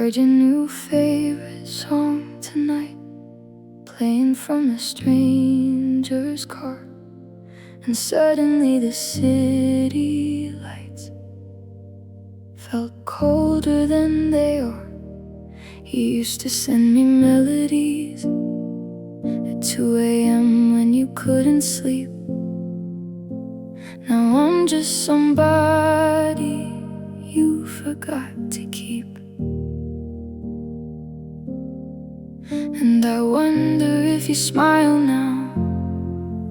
Heard your new favorite song tonight, playing from a stranger's car. And suddenly the city lights felt colder than they are. You used to send me melodies at 2 a.m. when you couldn't sleep. Now I'm just somebody you forgot to keep. And I wonder if you smile now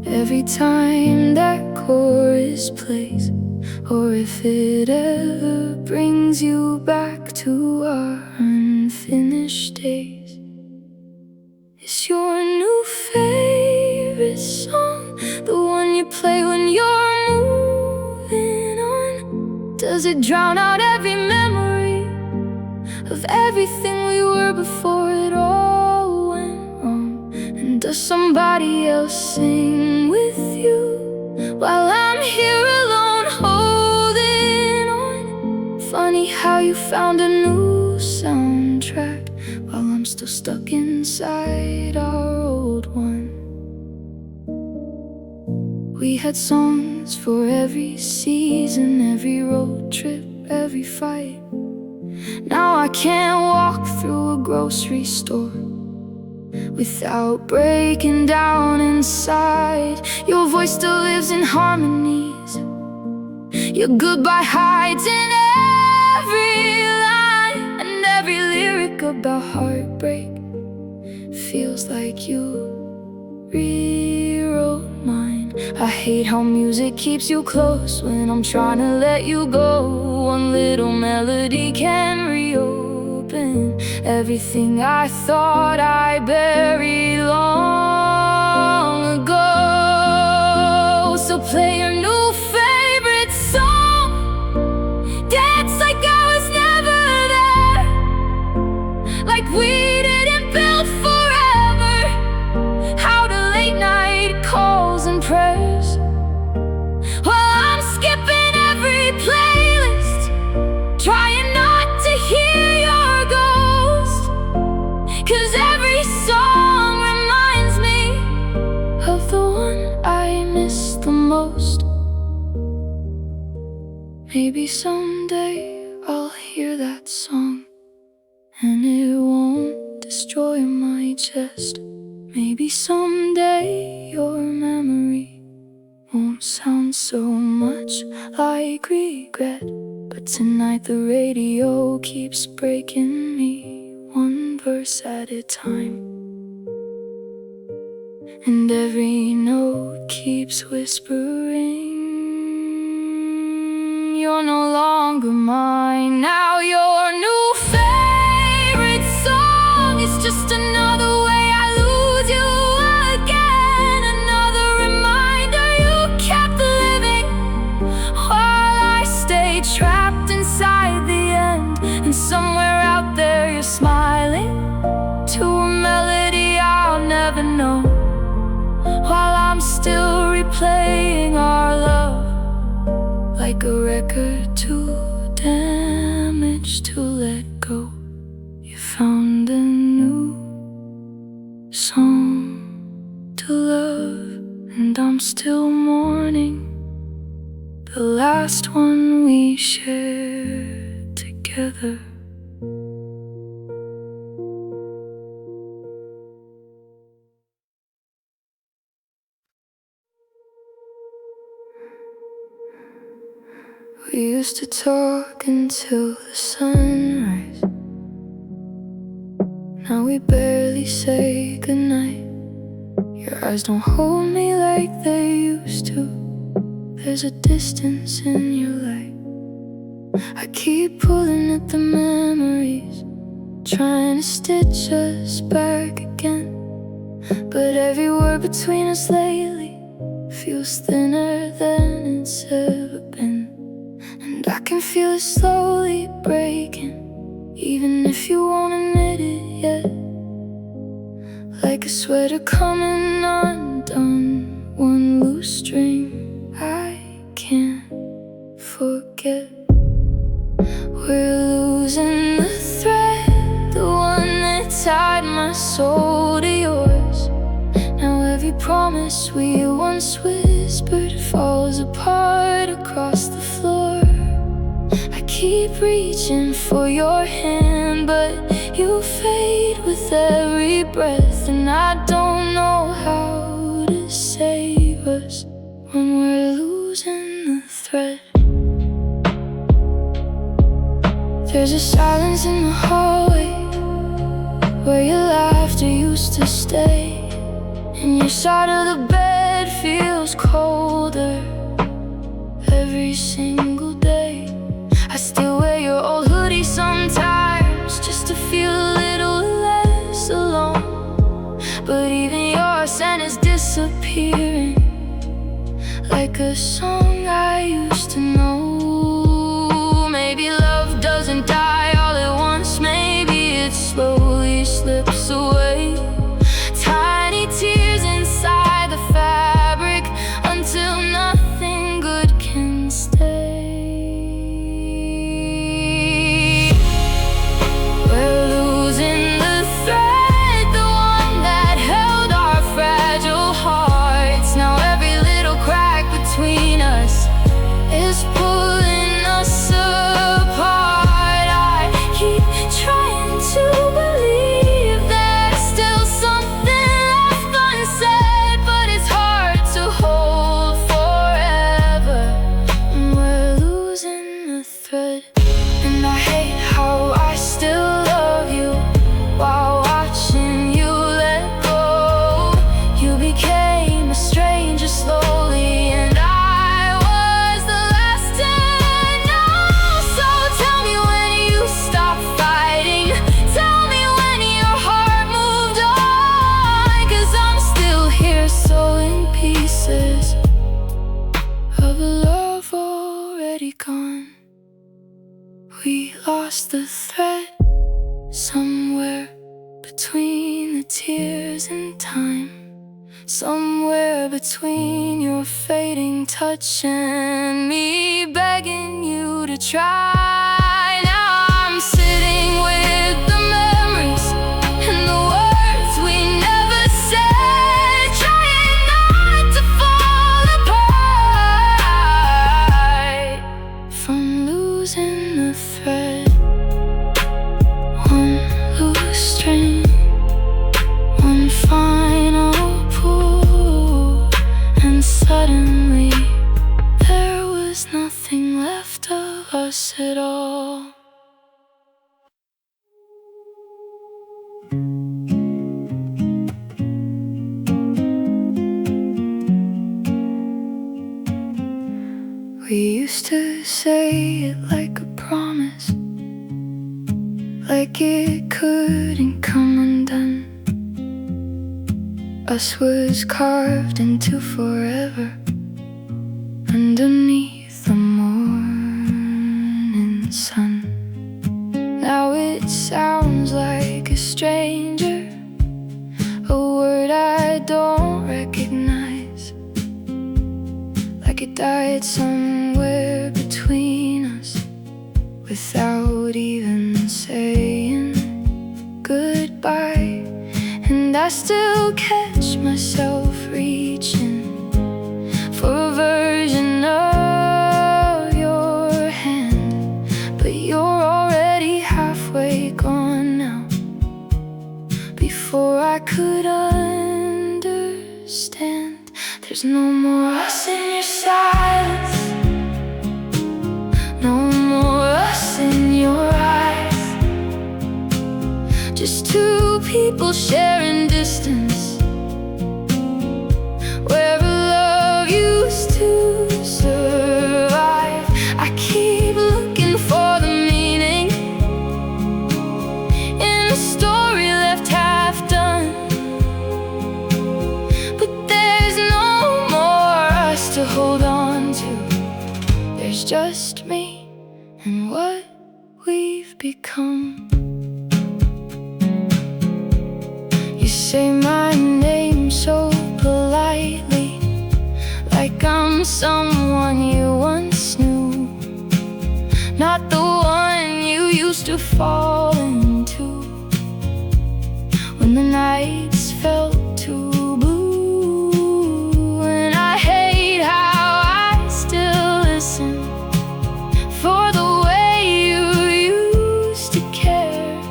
every time that chorus plays, or if it ever brings you back to our unfinished days. Is your new favorite song the one you play when you're moving on? Does it drown out every memory of everything we were before it all went wrong? And does somebody else sing with you while I'm here alone holding on? Funny how you found a new soundtrack while I'm still stuck inside our old one. We had songs for every season, every road trip, every fight. Now I can't walk through a grocery store without breaking down inside. Your voice still lives in harmonies, your goodbye hides in every line, and every lyric about heartbreak feels like you rewrote mine. I hate how music keeps you close when I'm trying to let you go. One little melody can reopen everything I thought I buried long ago. So play your new favorite song, dance like I was never there, like we didn't build forever. How to late night calls and prayers while I'm skipping every playlist, trying not to hear your ghost. 'Cause every song reminds me of the one I miss the most. Maybe someday I'll hear that song and it won't destroy my chest. Maybe someday your memory won't sound so much like regret. But tonight the radio keeps breaking me one verse at a time, and every note keeps whispering, you're no longer mine. Now your new favorite song is just another way I lose you again. Another reminder you kept living while I stayed trapped inside the end. And somewhere out there you're smiling to a melody I'll never know, while I'm still replaying our love like a record too damaged to let go. You found a new song to love, and I'm still mourning the last one we shared together. We used to talk until the sunrise. Now we barely say goodnight. Your eyes don't hold me like they used to. There's a distance in your light. I keep pulling at the memories, trying to stitch us back again. But every word between us lately feels thinner than it's ever been. And I can feel it slowly breaking, even if you won't admit it yet. Like a sweater coming undone, one loose string I can't forget. We're losing the thread soul to yours. Now every promise we once whispered falls apart across the floor. I keep reaching for your hand, but you fade with every breath. And I don't know how to save us when we're losing the thread. There's a silence in the hallway where your laughter used to stay, and your side of the bed feels colder every single day. I still wear your old hoodie sometimes just to feel a little less alone. But even your scent is disappearing, like a song I used to know. Maybe love doesn't die all at once, maybe it slowly slips away. Tiny tears inside the fabric until nothing good can stay. We're losing the thread, the one that held our fragile hearts. Now every little crack between us is pulling us apart. I keep trying to believe there's still something left unsaid, but it's hard to hold forever. We're losing the thread, and I hate how I still love you while watching you let go. You became a stranger slowly, and I was the last to know. So tell me when you stopped fighting, tell me when your heart moved on, 'cause I'm still here sewing pieces of a love already gone. We lost the thread somewhere between the tears and time, somewhere between your fading touch and me begging you to try. Now I'm sitting with the memories and the words we never said, trying not to fall apart from losing the thread. One loose string, one final pull, and suddenly there was nothing left of us at all. We used to say it like a promise, like it couldn't come undone. Us was carved into forever underneath the morning sun. Now it sounds like a stranger, a word I don't recognize, like it died somewhere between us without even saying goodbye. And I still catch myself reaching for a version of your hand, but you're already halfway gone now. Before I could understand, there's no more us in your silence, no more us in your eyes. Just two people sharing distance, where love used to survive. I keep looking for the meaning in a story left half done, but there's no more us to hold on to. There's just me and what we've become. You say my name so politely, like I'm someone you once knew, not the one you used to fall into when when the nights felt too blue. And I hate how I still listen for the way you used to care.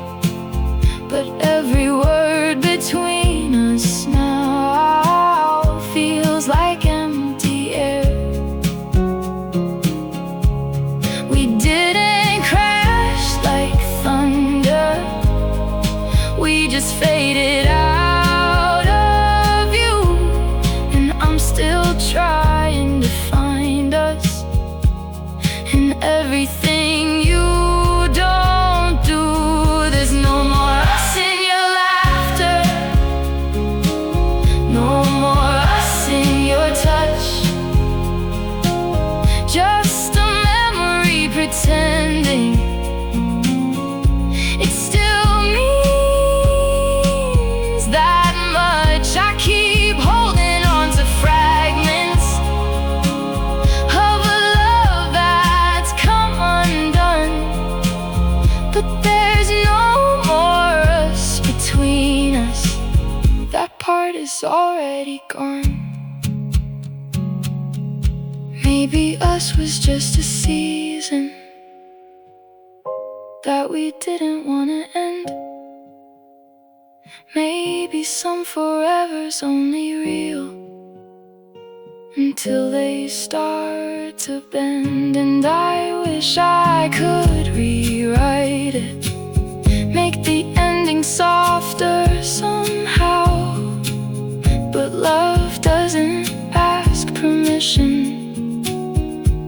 But every word between us now feels like empty air. We didn't crash like thunder, we just faded out of view. And I'm still trying to find us in everything you don't do. There's no more us in your laughter, no more us in your touch. Just a memory pretending it still means that much. I keep holding on to fragments of a love that's come undone. But there's no more us between us, that part is already gone. Maybe us was just a season that we didn't want to end. Maybe some forevers only real until they start to bend. And I wish I could rewrite it, make the ending softer somehow. But love doesn't ask permission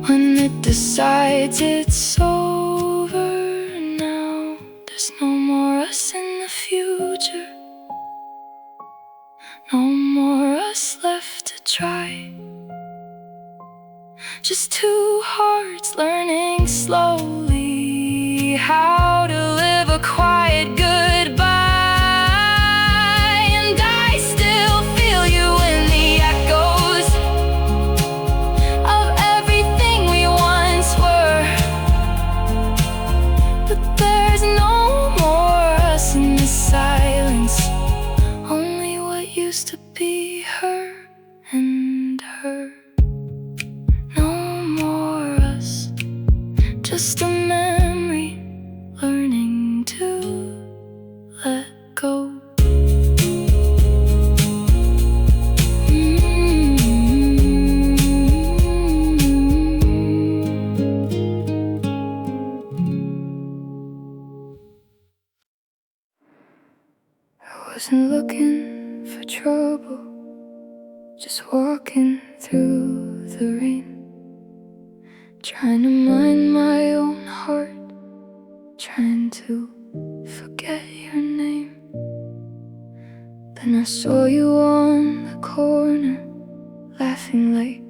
when it decides it's over now. There's no more us in the future, no more us left to try. Just two hearts learning slowly how to live a quiet goodbye. And I still feel you in the echoes of everything we once were. But there's no more us in the silence, only what used to be her and her. No more us, just a memory learning to let go. I wasn't looking for trouble, just walking through the rain, trying to mind my own heart, trying to forget your name. Then I saw you on the corner, laughing like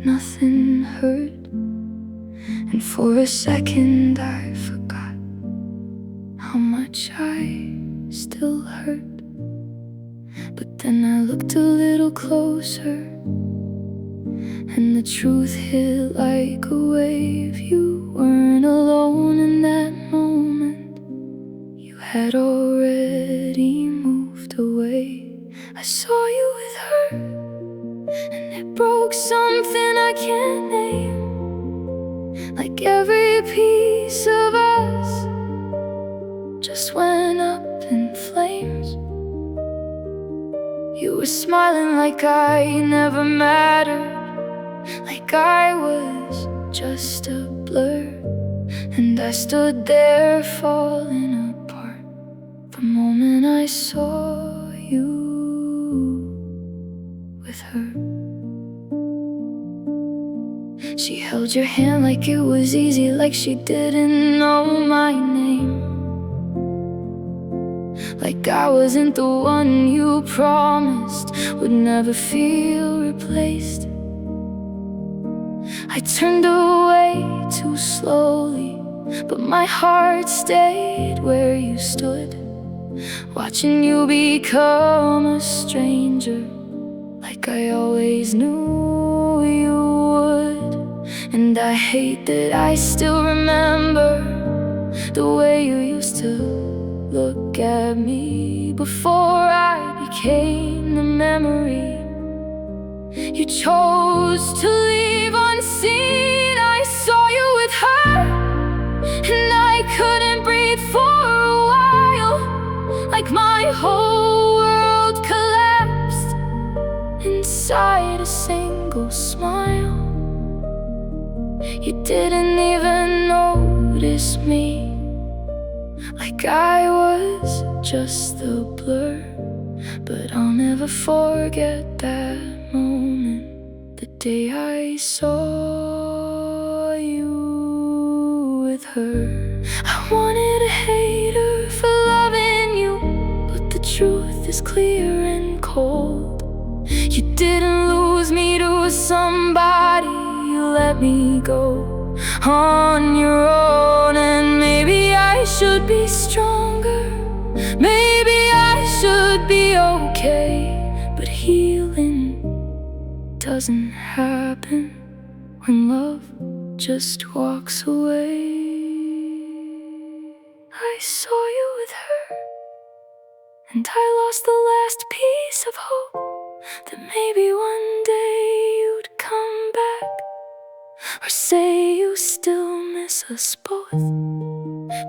nothing hurt. And for a second I forgot how much I still hurt. But then I looked a little closer, and the truth hit like a wave. You weren't alone in that moment, you had already moved away. I saw you with her, and it broke something I can't name. Like every piece of us just went up in flames. You were smiling like I never mattered, like I was just a blur. And I stood there falling apart the moment I saw you with her. She held your hand like it was easy, like she didn't know my name, like I wasn't the one you promised would never feel replaced. I turned away too slowly, but my heart stayed where you stood, watching you become a stranger, like I always knew you would. And I hate that I still remember the way you used to look at me before I became the memory. You chose to leave unseen. I saw you with her, and I couldn't breathe for a while. Like my whole world collapsed inside a single smile. You didn't even notice me, like I was just a blur. But I'll never forget that moment, the day I saw you with her. I wanted to hate her for loving you, but the truth is clear and cold. You didn't lose me to somebody, you let me go on your own. And maybe I should be stronger, maybe I should be okay, but healing doesn't happen when love just walks away. I saw you with her, and I lost the last piece of hope that maybe one day you'd come back, or say you still miss us both.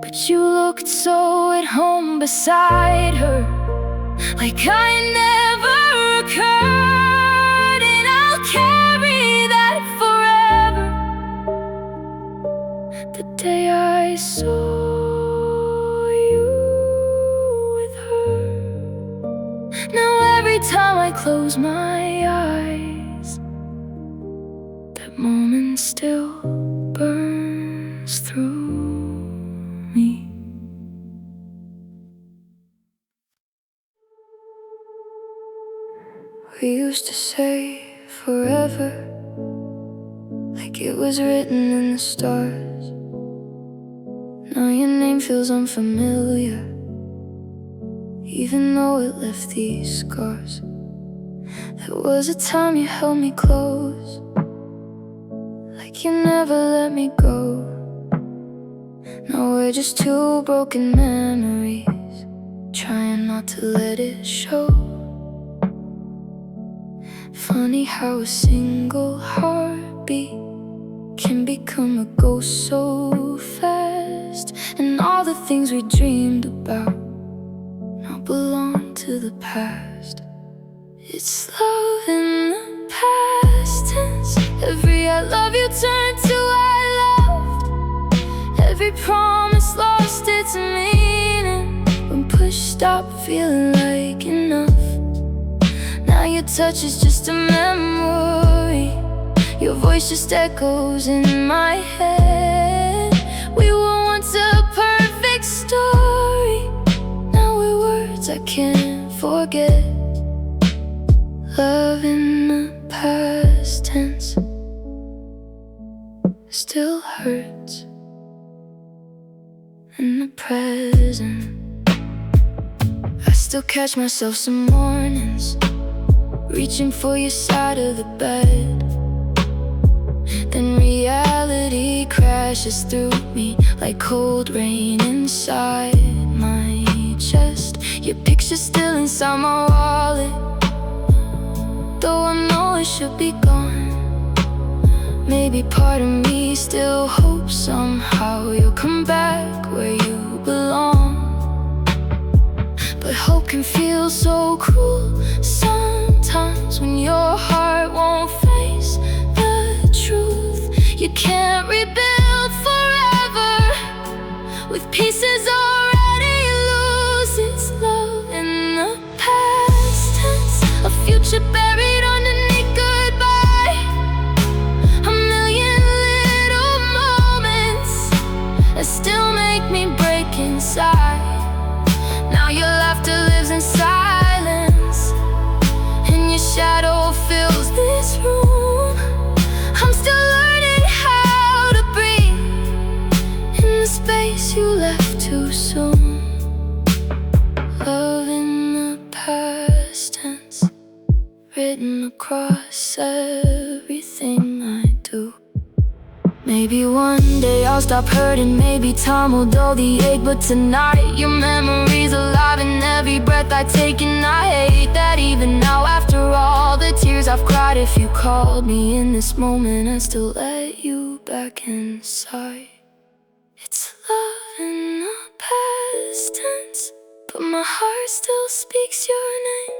But you looked so at home beside her, like I never occurred. And I'll carry that forever, the day I saw you with her. Now every time I close my eyes, that moment still burns through me. We used to say forever, like it was written in the stars. Now your name feels unfamiliar, even though it left these scars. There was a time you held me close, like you never let me go. Now we're just two broken memories, trying not to let it show. Funny how a single heartbeat can become a ghost so fast. And all the things we dreamed about now belong to the past. It's love in the past tense. Every I love you turned to I loved. Every promise lost its meaning when push stopped feeling like enough. Now your touch is just a memory, your voice just echoes in my head. We were once a perfect story, now we're words I can't forget. Love in the past tense still hurts in the present. I still catch myself some mornings reaching for your side of the bed. Then reality crashes through me like cold rain inside my chest. Your picture's still inside my wallet, though I know it should be gone. Maybe part of me still hopes somehow you'll come back where you belong. But hope can feel so cruel sometimes when your heart won't face the truth. You can't rebuild forever with pieces already loose. It's love in the past tense, a future buried underneath goodbye. A million little moments that still make me break inside. Now your laughter lives in silence, and your shadow fills this room. I'm still learning how to breathe in the space you left too soon. Love in the past tense, written across everything I do. Maybe Maybe one day I'll stop hurting, maybe time will dull the ache. But tonight your memory's alive in every breath I take. And I hate that even now, after all the tears I've cried, if you called me in this moment, I'd still let you back inside. It's love in the past tense, but my heart still speaks your name.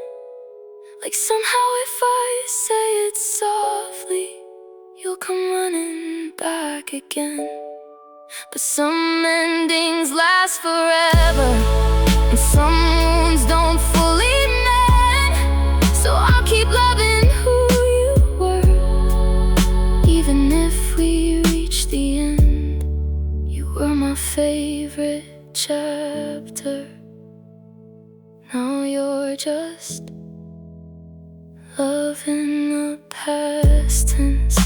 Like somehow if I say it softly, you'll come running back again. But some endings last forever, and some wounds don't fully mend. So I'll keep loving who you were, even if we reach the end. You were my favorite chapter, now you're just love in the past tense.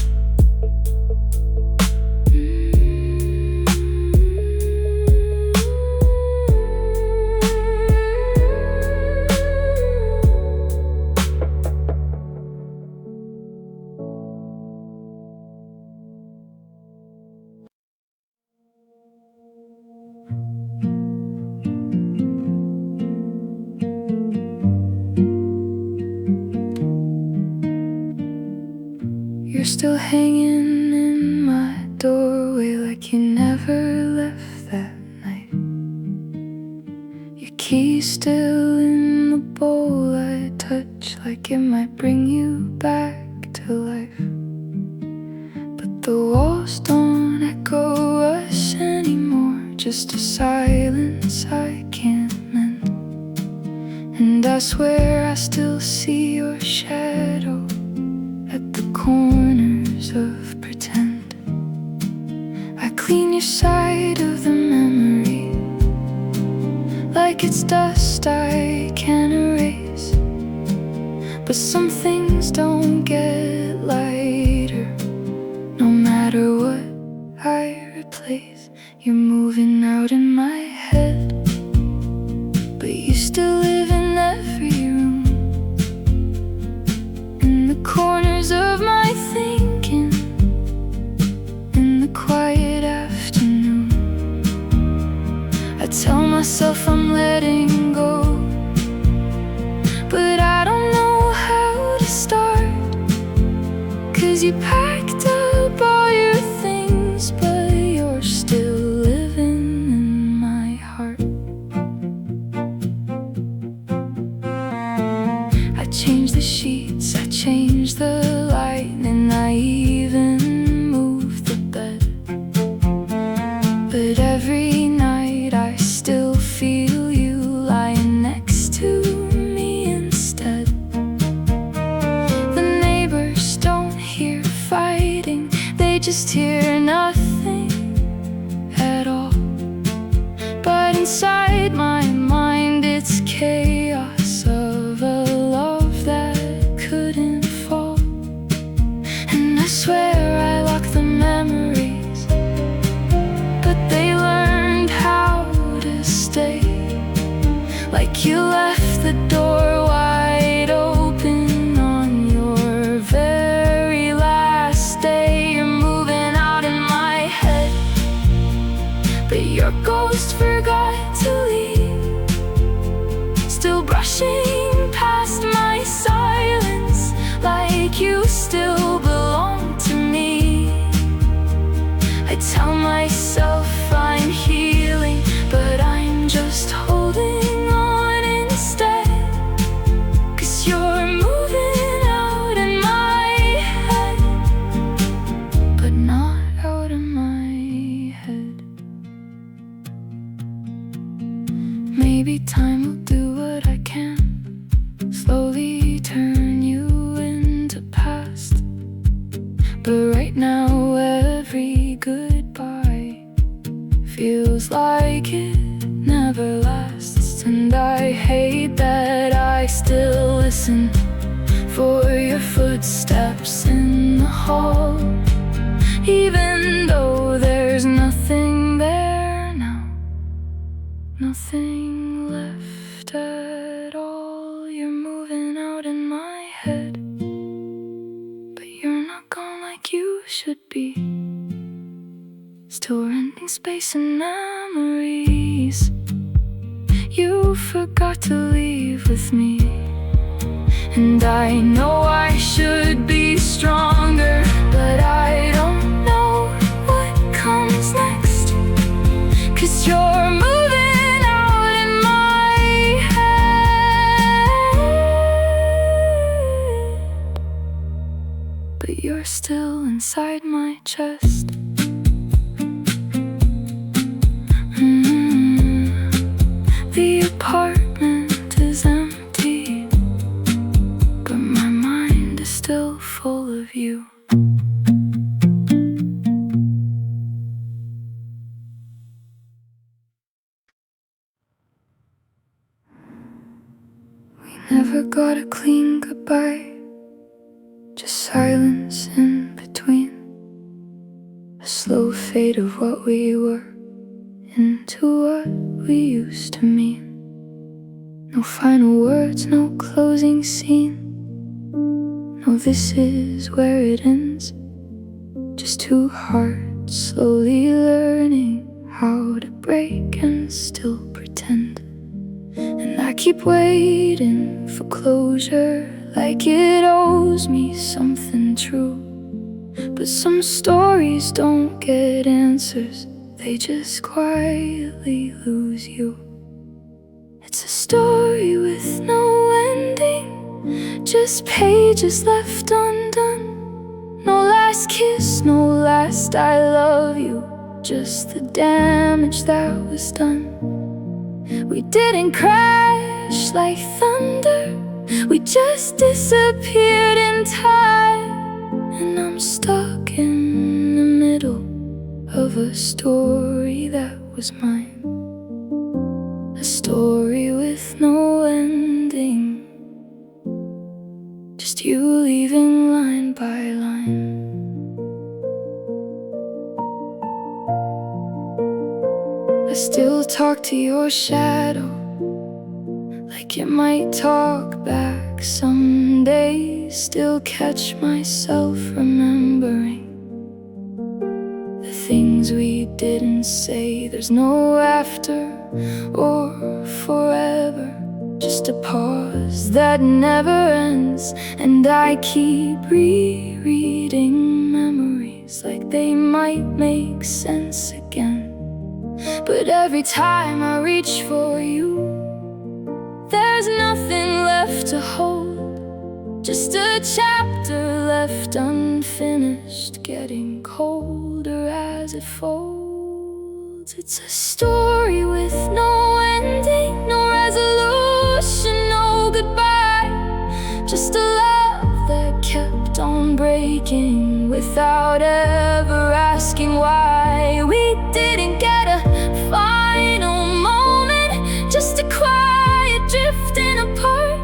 You're still hanging in my doorway like you never left that night. Your key's still in the bowl I touch, like it might bring you back to life. But the walls don't echo us anymore, just a silence I can't mend. And I swear I still see your shadow at the corners of pretend. I clean your side of the memory like it's dust I can't erase. But some things don't get lighter, no matter what I replace. You're moving out in my head, but you still live in every room, in the corners of my thinking, in the quiet afternoon. I tell myself I'm letting go, but I don't know how to start. 'Cause you packed up all your things, but you're still living in my heart. I changed the sheets, I changed the light, and I even moved the bed. But every night I still feel you lying next to me instead. The neighbors don't hear fighting, they just hear nothing at all. But inside my mind it's chaos of a love that couldn't fall. And I swear I lock the memories, but they learned how to stay. Like you left the door wide open on your very last day. You're moving out in my head, but your ghost forgot to leave, still brushing past my silence like you still belong to me. I tell myself I'm healing, but I'm just holding on instead. 'Cause you're moving out in my head, but not out of my head. Maybe time will do what I can, slowly turn you into past. But right now every goodbye feels like it never lasts. And I hate that I still listen for your footsteps in the hall, even though there's nothing there now, nothing left at all. You're moving out in my head, but you're not gone like you should be. door-ending space and memories. You forgot to leave with me, and I know I should be stronger, but I don't know what comes next. 'Cause you're moving out in my head, but you're still inside my chest. The apartment is empty, but my mind is still full of you. We never got a clean goodbye, just silence in between, a slow fade of what we were into what we used to mean. No final words, no closing scene. No, this is where it ends. Just two hearts slowly learning how to break and still pretend. And I keep waiting for closure, like it owes me something true. But some stories don't get answers, they just quietly lose you. It's a story with no ending, just pages left undone. No last kiss, no last I love you, just the damage that was done. We didn't crash like thunder, we just disappeared in time. And I'm stuck in the middle of a story that was mine. A story with no ending, just you leaving line by line. I still talk to your shadow, like it might talk back someday. Still catch myself remembering the things we didn't say. There's no after or forever, just a pause that never ends. And I keep rereading memories like they might make sense again. But every time I reach for you, there's nothing left to hold, just a chapter left unfinished, getting colder as it folds. It's a story with no ending, no resolution, no goodbye, just a love that kept on breaking without ever asking why. We didn't get a final moment, just a quiet drifting apart.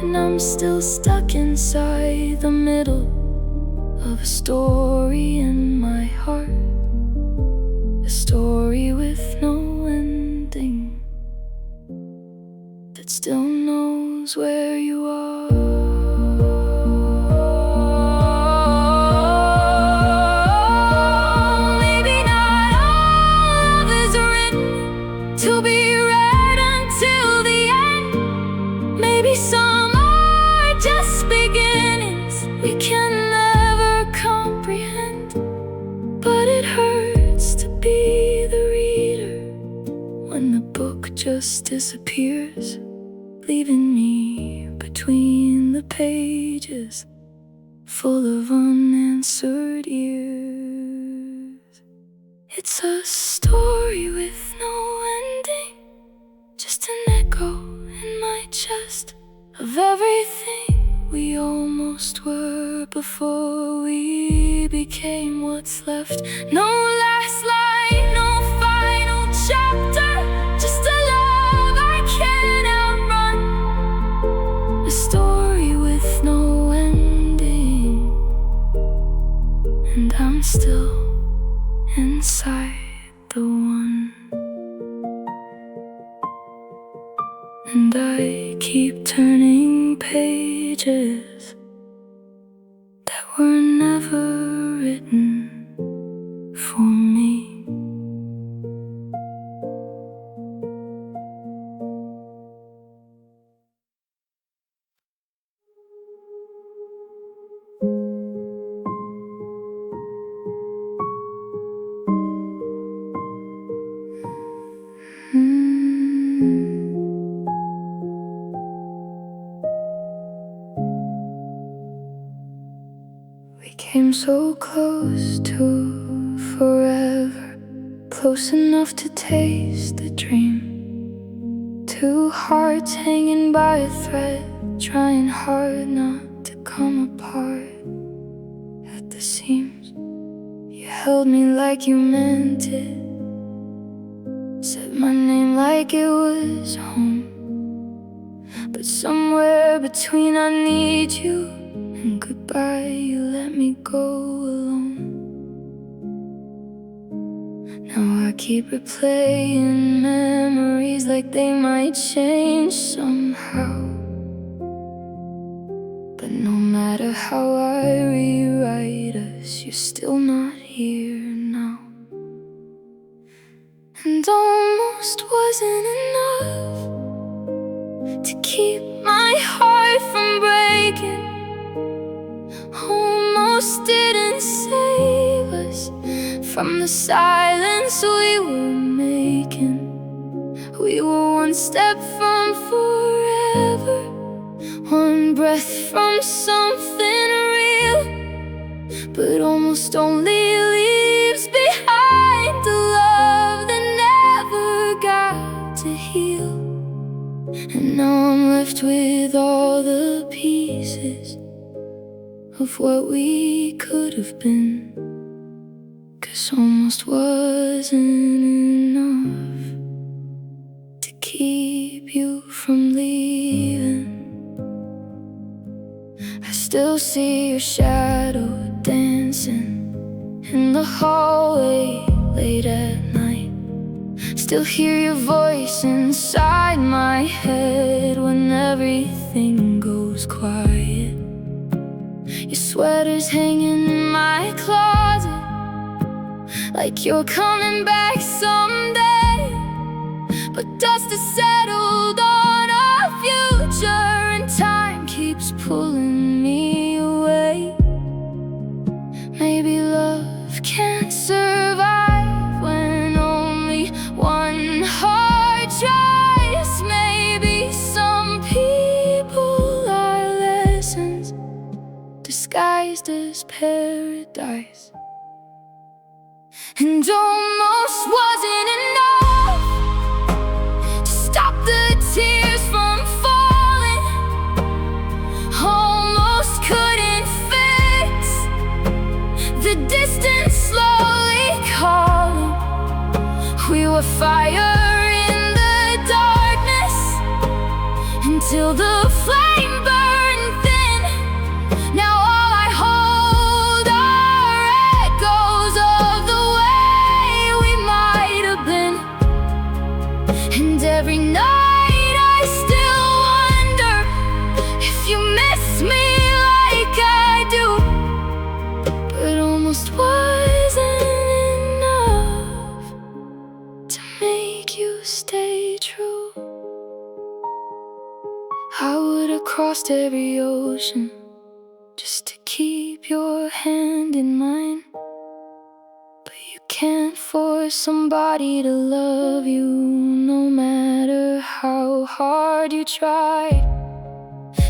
And I'm still stuck inside the middle of a story in my heart, a story with no ending that still knows where you are. Maybe not all of is written to be read until the end. Maybe some are just beginnings we can never comprehend. But it hurts to be the reader when the book just disappears, leaving me between the pages, full of unanswered years. It's a story with no ending, just an echo in my chest of everything we almost were before we became what's left. No last line, no final chapter, just a love I can't outrun. A story with no ending, and I'm still inside the one. And I keep turning pages that were never written for me. came so close to forever, close enough to taste the dream. Two hearts hanging by a thread, trying hard not to come apart at the seams. You held me like you meant it, said my name like it was home. But somewhere between I need you and goodbye, you let me go alone. Now I keep replaying memories like they might change somehow. But no matter how I rewrite us, you're still not here now. And almost wasn't enough to keep my heart from breaking. Almost didn't save us from the silence we were making. We were one step from forever, one breath from something real, but almost only leaves behind the love that never got to heal. And now I'm left with all the pieces of what we could have been, 'cause almost wasn't enough to keep you from leaving. I still see your shadow dancing in the hallway late at night. Still hear your voice inside my head when everything goes quiet. Your sweater's hanging in my closet, like you're coming back someday. But dust has settled on our future, and time keeps pulling me away. Maybe love can't survive when only one heart tries. Maybe some people are lessons disguised as paradise. And almost wasn't enough to stop the tears from falling. Almost couldn't fix the distance slowly calling. We were fire in the darkness until the flame burned thin. Now all I hold are echoes of the way we might have been. And every night I still wonder if you miss me like I do. But almost wasn't enough to make you stay true. I would have crossed every ocean just to keep your hand in mine. But you can't force somebody to love you, no matter how hard you try.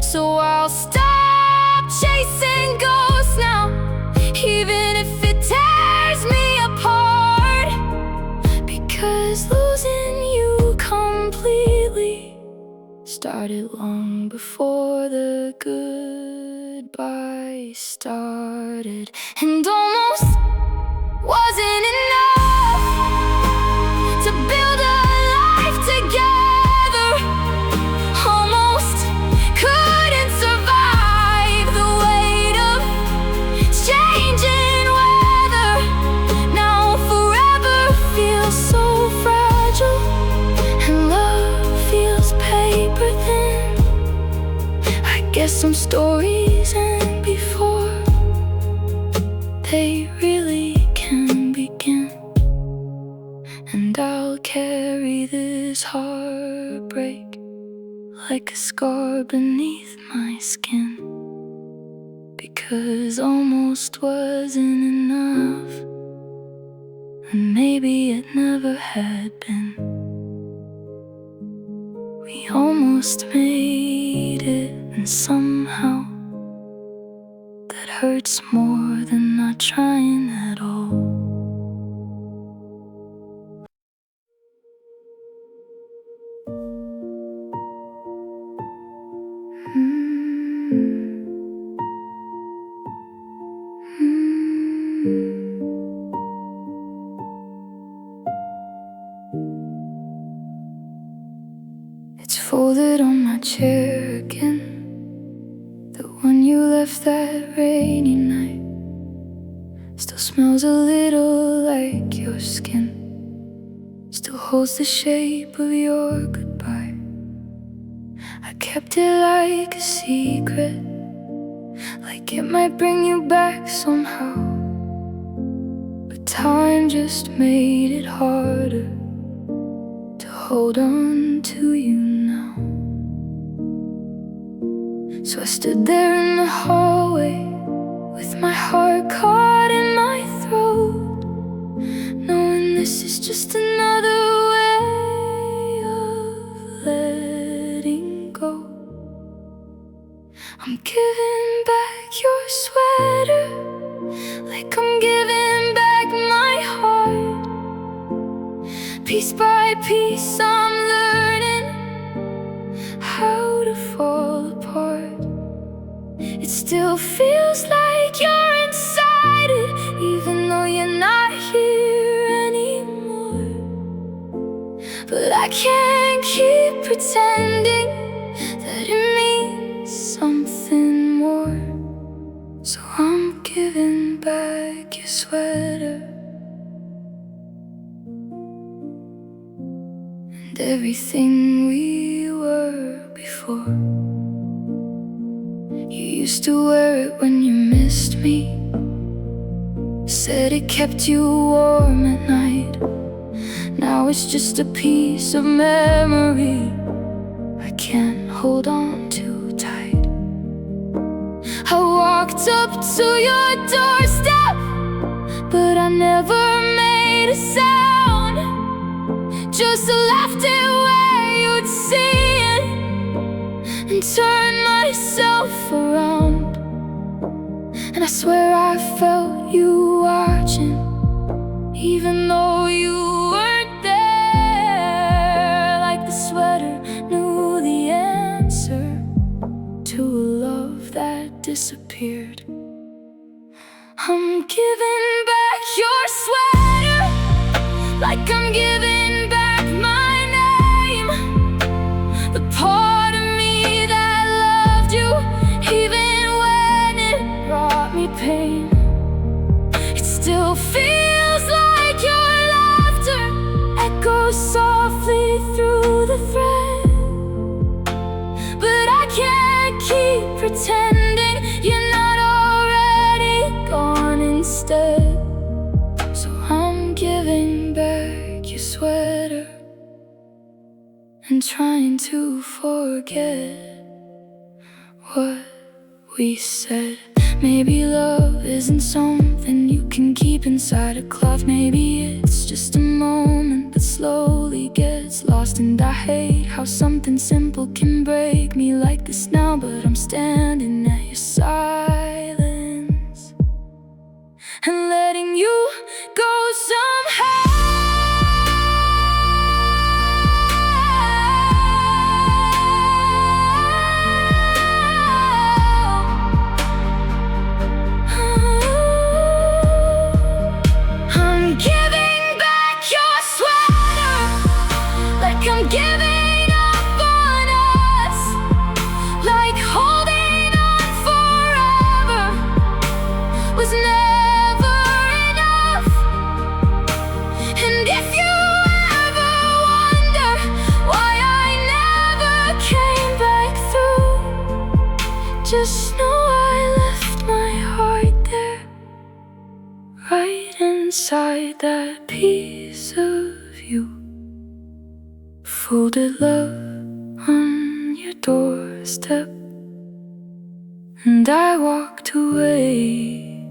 So I'll stop chasing ghosts now, even if it tears me apart. Because losing you completely started long before the goodbye started. And almost wasn't enough to build a life together. Almost couldn't survive the weight of changing weather. Now forever feels so fragile, and love feels paper thin. I guess some stories end before they really can begin. And I'll carry this heartbreak like a scar beneath my skin, because almost wasn't enough, and maybe it never had been. We almost made it, and somehow that hurts more not trying at all. It's folded on my chair again, the one you left that rainy night. Still smells a little like your skin, still holds the shape of your goodbye. I kept it like a secret, like it might bring you back somehow. But time just made it harder to hold on to you now. So I stood there in the hallway with my heart caught in my throat, knowing this is just another way of letting go. I'm giving back your sweater, like I'm giving back my heart. Piece by piece I'm learning how to fall apart. It still feels like you're inside it, even though you're not here anymore. But I can't keep pretending that it means something more. So I'm giving back your sweater and everything we were before. You used to wear it when you missed me, said it kept you warm at night. Now it's just a piece of memory I can't hold on too tight. I walked up to your doorstep, but I never made a sound, just left it where you'd see it and turned myself around. And I swear I felt you watching, even though you weren't there. Like the sweater knew the answer to a love that disappeared. I'm giving back your sweater, like I'm giving back my name, the part of me that loved you even when it brought me pain. It still feels like your laughter echoes softly through the thread. But I can't keep pretending you're not already gone instead. So I'm giving back your sweater and trying to forget what we said. Maybe love isn't something you can keep inside a cloth. Maybe it's just a moment that slowly gets lost. And I hate how something simple can break me like this now. But I'm standing at your silence and letting you go somehow. I'm giving up on us, like holding on forever was never enough. And if you ever wonder why I never came back through, just know I left my heart there, right inside that piece of you. Folded love on your doorstep, and I walked away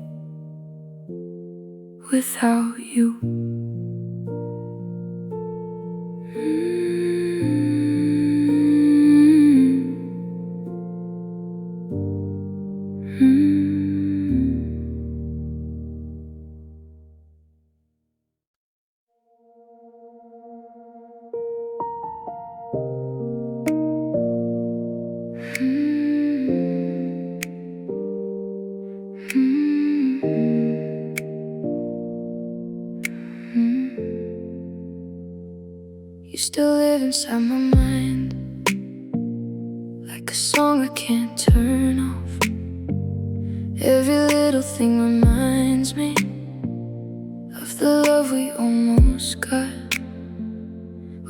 without you. inside my mind, like a song I can't turn off. Every little thing reminds me of the love we almost got.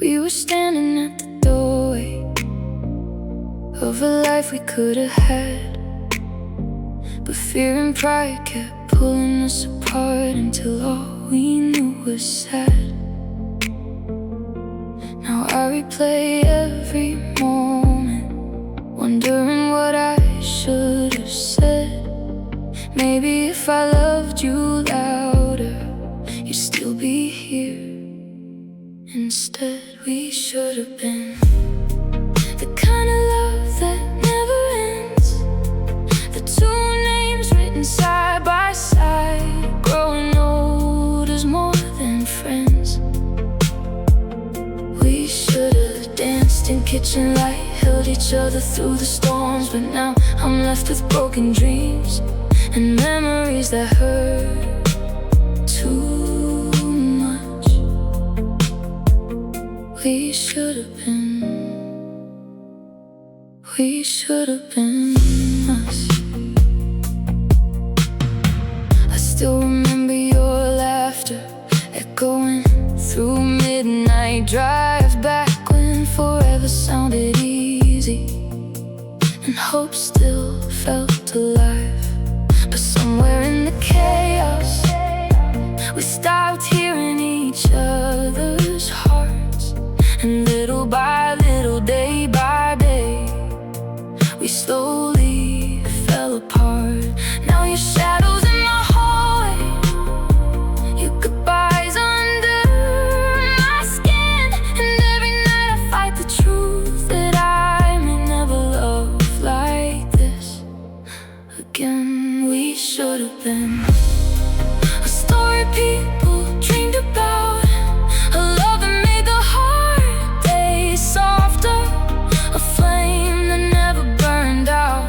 We were standing at the doorway of a life we could have had, but fear and pride kept pulling us apart until all we knew was sad. Now I replay every moment, wondering what I should have said. Maybe if I loved you louder, you'd still be here. Instead, we should have been the kind of love that never ends. The two names written side by side, growing old is more than friends. We should have danced in kitchen light, held each other through the storms. But now I'm left with broken dreams and memories that hurt too much. We should have been us. I still remember your laughter echoing through midnight drive, back when forever sounded easy and hope still felt alive. But somewhere in the chaos, we stopped hearing each other's hearts, and little by little, day by day, we slowly fell apart. Now your shadow's in my hallway, your goodbyes under my skin, and every night I fight the truth that I may never love like this again. We should have been a story people dreamed about, a love that made the hard days softer, a flame that never burned out.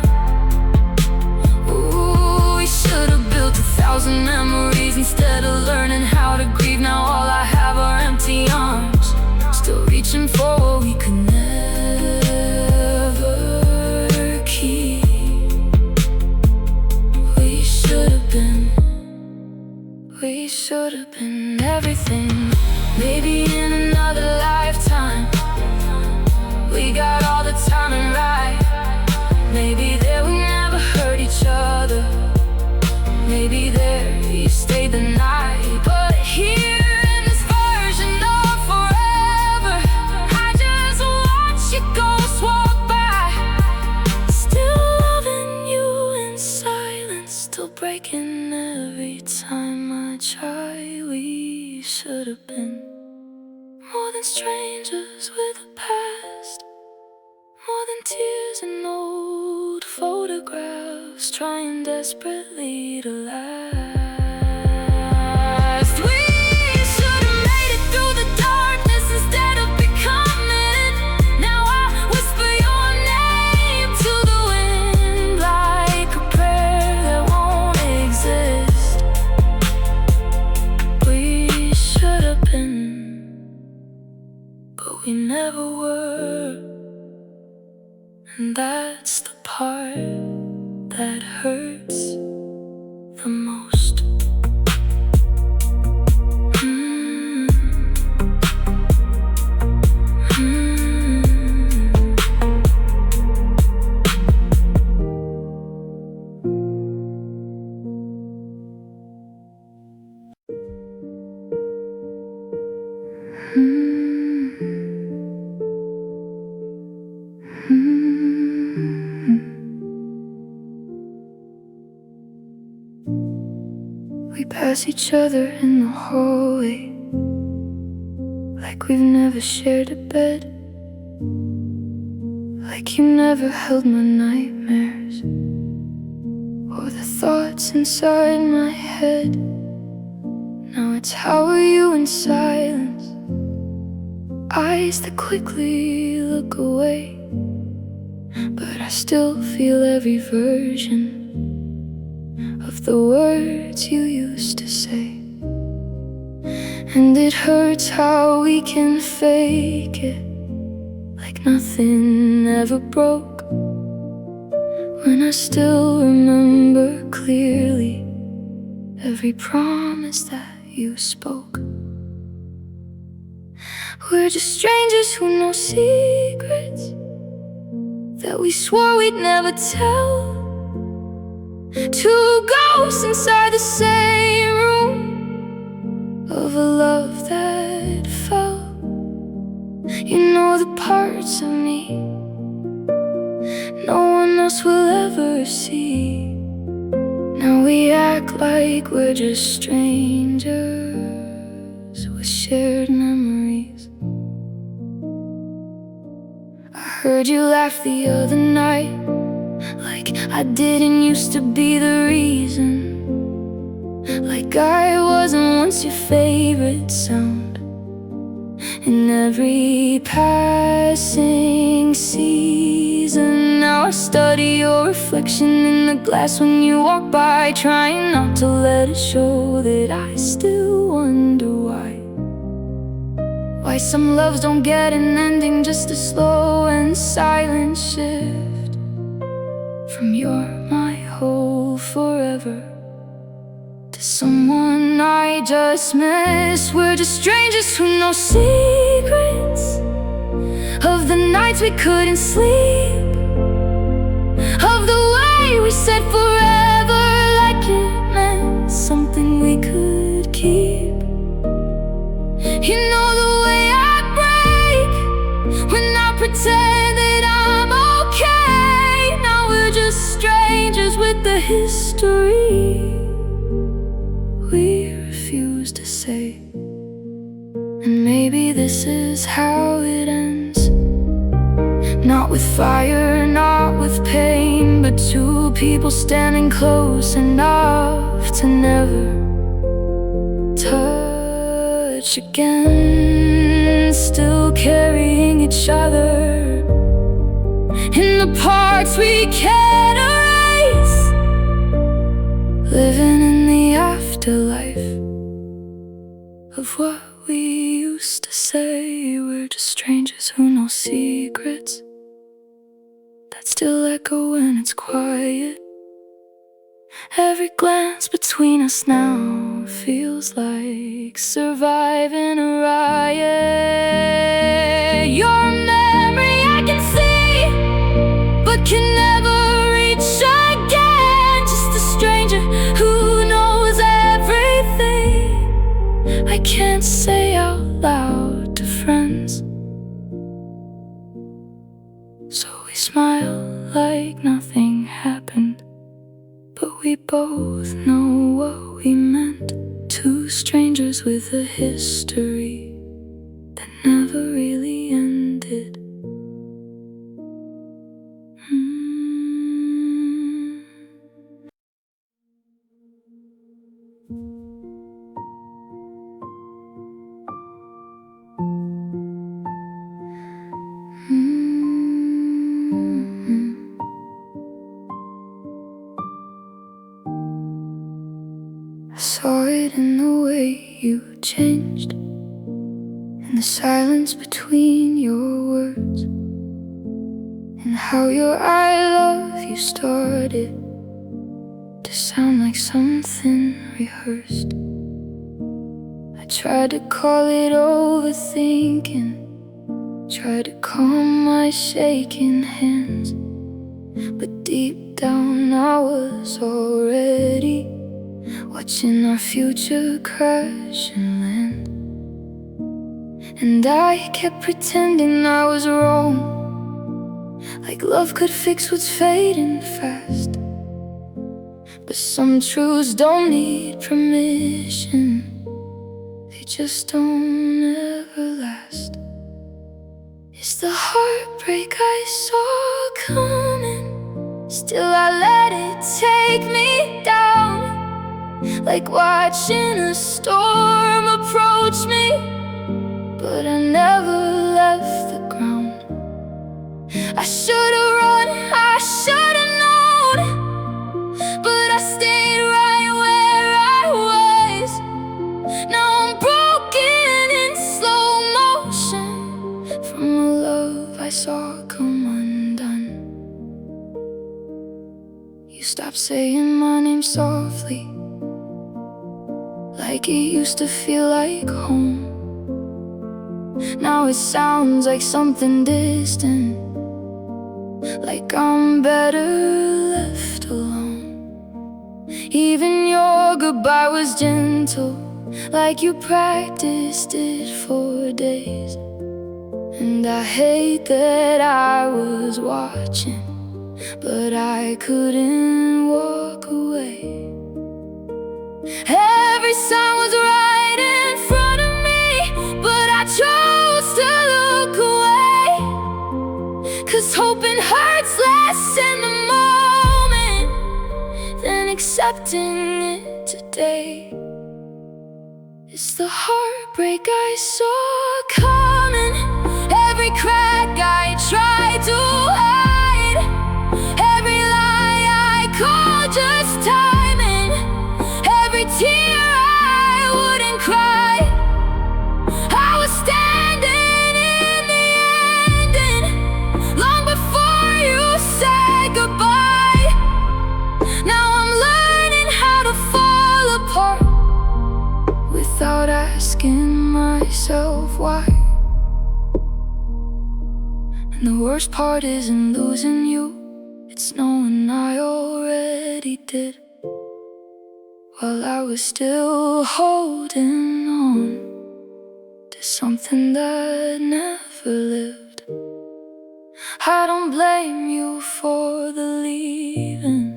Ooh, we should have built 1,000 memories instead of learning how to grieve. Now all I have are empty arms, still reaching for what we could never keep. We should have been everything. Maybe in another lifetime, we got all the timing right. Maybe there we never hurt each other, maybe there you stayed the night. But here in this version of forever, I just watch your ghost walk by, still loving you in silence, still breaking every time I try. We should have been more than strangers with a past, more than tears and old photographs, trying desperately to last. We should have made it through the darkness instead of becoming. Now I whisper your name to the wind like a prayer that won't exist. We should have been, but we never were. And that's the part that hurts the most. We pass each other in the hallway like we've never shared a bed, like you never held my nightmares or the thoughts inside my head. Now it's how are you in silence, eyes that quickly look away, but I still feel every version of the words you used to say. And it hurts how we can fake it nothing ever broke. When I still remember clearly every promise that you spoke. We're just strangers who know secrets that we swore we'd never tell. Two ghosts inside the same room of a love that fell. You know the parts of me no one else will ever see. Now we act like we're just strangers with shared memories. I heard you laugh the other night, like I didn't used to be the reason, like I wasn't once your favorite sound. In every passing season, now I study your reflection in the glass when you walk by, trying not to let it show that I still wonder why some loves don't get an ending, just a slow and silent shift from you're my whole forever to someone I just miss. We're just strangers who know secrets of the nights we couldn't sleep, of the way we said forever like it meant something we could keep. You know the way I break when I pretend that I'm okay. Now we're just strangers with the history we refuse to say. And maybe this is how it ends, not with fire, not with pain, but two people standing close enough to never touch again, still carrying each other in the parts we can't erase, living in the afterlife of what we used to say. We're just strangers who know secrets that still echo when it's quiet. Every glance between us now feels like surviving a riot. You're a memory I can see, but can never reach again. Just a stranger who knows everything I can't say out loud to friends. So we smile like nothing happened, but we both know what we meant. Two strangers with a history that never really ended. I saw it in the way you changed, in the silence between your words, and how your I love you started to sound like something rehearsed. I tried to call it overthinking, tried to calm my shaking hands, but deep down I was already watching our future crash and land. And I kept pretending I was wrong, like love could fix what's fading fast. But some truths don't need permission, they just don't ever last. It's the heartbreak I saw coming, still I let it take me down, like watching a storm approach me, but I never left the ground. I should've run, I should've known, but I stayed right where I was. Now I'm broken in slow motion from a love I saw You stopped saying my name softly, like it used to feel like home. Now it sounds like something distant, like I'm better left alone. Even your goodbye was gentle, like you practiced it for days. And I hate that I was watching, but I couldn't walk away. Every sign was right in front of me, but I chose to look away. 'Cause hoping hurts less in the moment than accepting it today. It's the heartbreak I saw coming, every crack I tried to hide, every lie I called just timing, every tear I wouldn't cry. I was standing in the ending, long before you said goodbye. Now I'm learning how to fall apart without asking myself why. And the worst part isn't losing you, it's knowing I already did, while I was still holding on to something that never lived. I don't blame you for the leaving,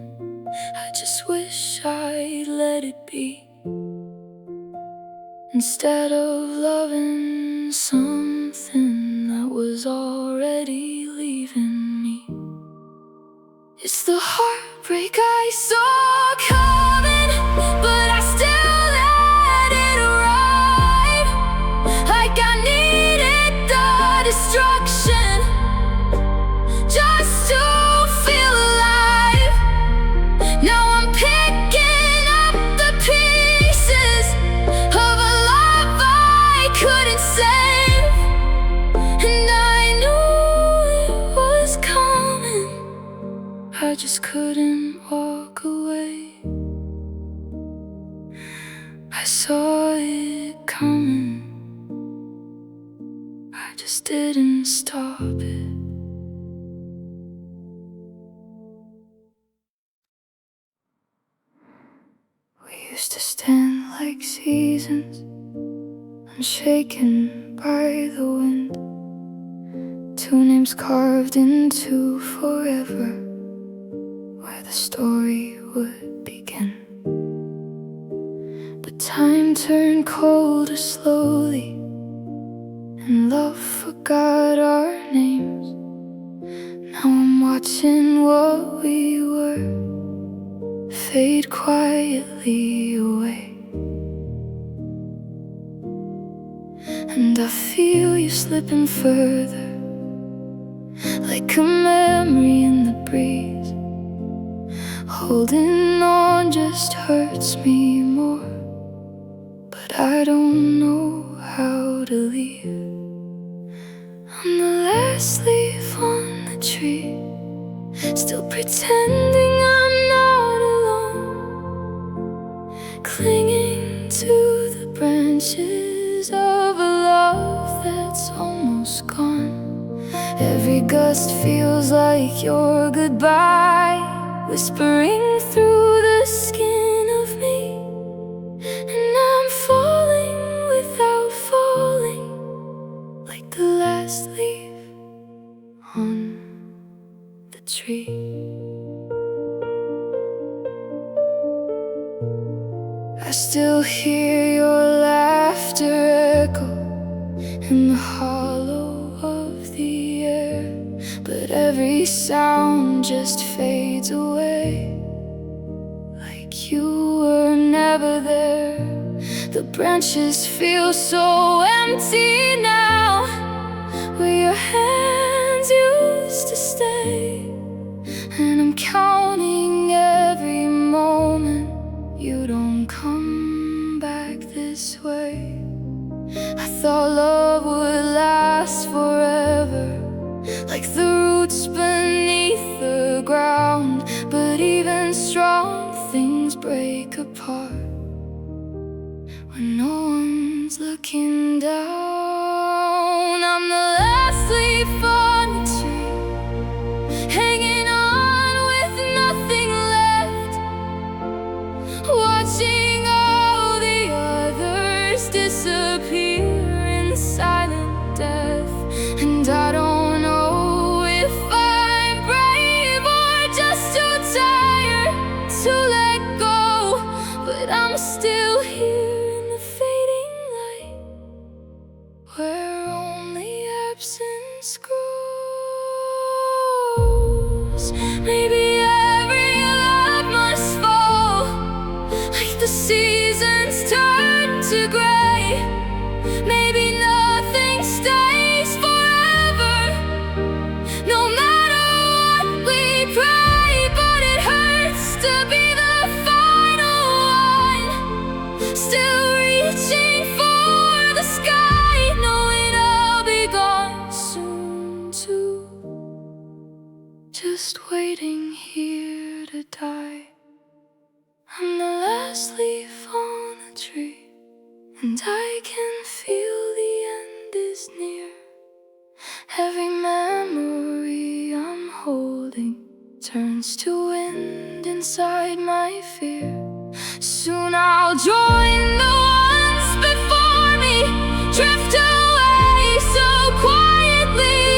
I just wish I'd let it be, instead of loving something that was already leaving me. It's the heartbreak I saw coming, but I still let it arrive, like I needed the destruction just to feel alive. Now I'm picking up the pieces of a love I couldn't save, and I knew it was coming, I just couldn't walk away. I saw it coming, I just didn't stop it. We used to stand like seasons, unshaken by the wind, two names carved into forever, where the story would begin. But time turned colder slowly, and love forgot our names. Now I'm watching what we were fade quietly away, and I feel you slipping further, like a memory in the breeze. Holding on just hurts me more, but I don't know how to leave. I'm the last leaf on the tree, still pretending I'm not alone, clinging to the branches of a love that's almost gone. Every gust feels like your goodbye, whispering through the skin of me. And I'm falling without falling, like the last leaf on the tree. I still hear your laughter echo in the hollow of the air, but every sound just fades away, like you were never there. The branches feel so empty now, where your hands used to stay. And I'm counting every moment you don't come back this way. I thought love would last forever, like the roots beneath the ground, but even even strong things break apart when no one's looking down. I'm the last leaf on the tree, hanging on with nothing left, watching all the others disappear in silent death. And I don't know if I'm brave or just too tired to let go, but I'm still here in the fading light, where only absence grows. Maybe every love must fall, like the seasons turn to gray. Maybe nothing stays forever, no matter what we pray. But it hurts to be the final one, still reaching for the sky, knowing I'll be gone soon too, just waiting here to die. I'm the last leaf on the tree, and I can feel the end is near. Every memory I'm holding turns to wind inside my fear. Soon I'll join the ones before me, drift away so quietly,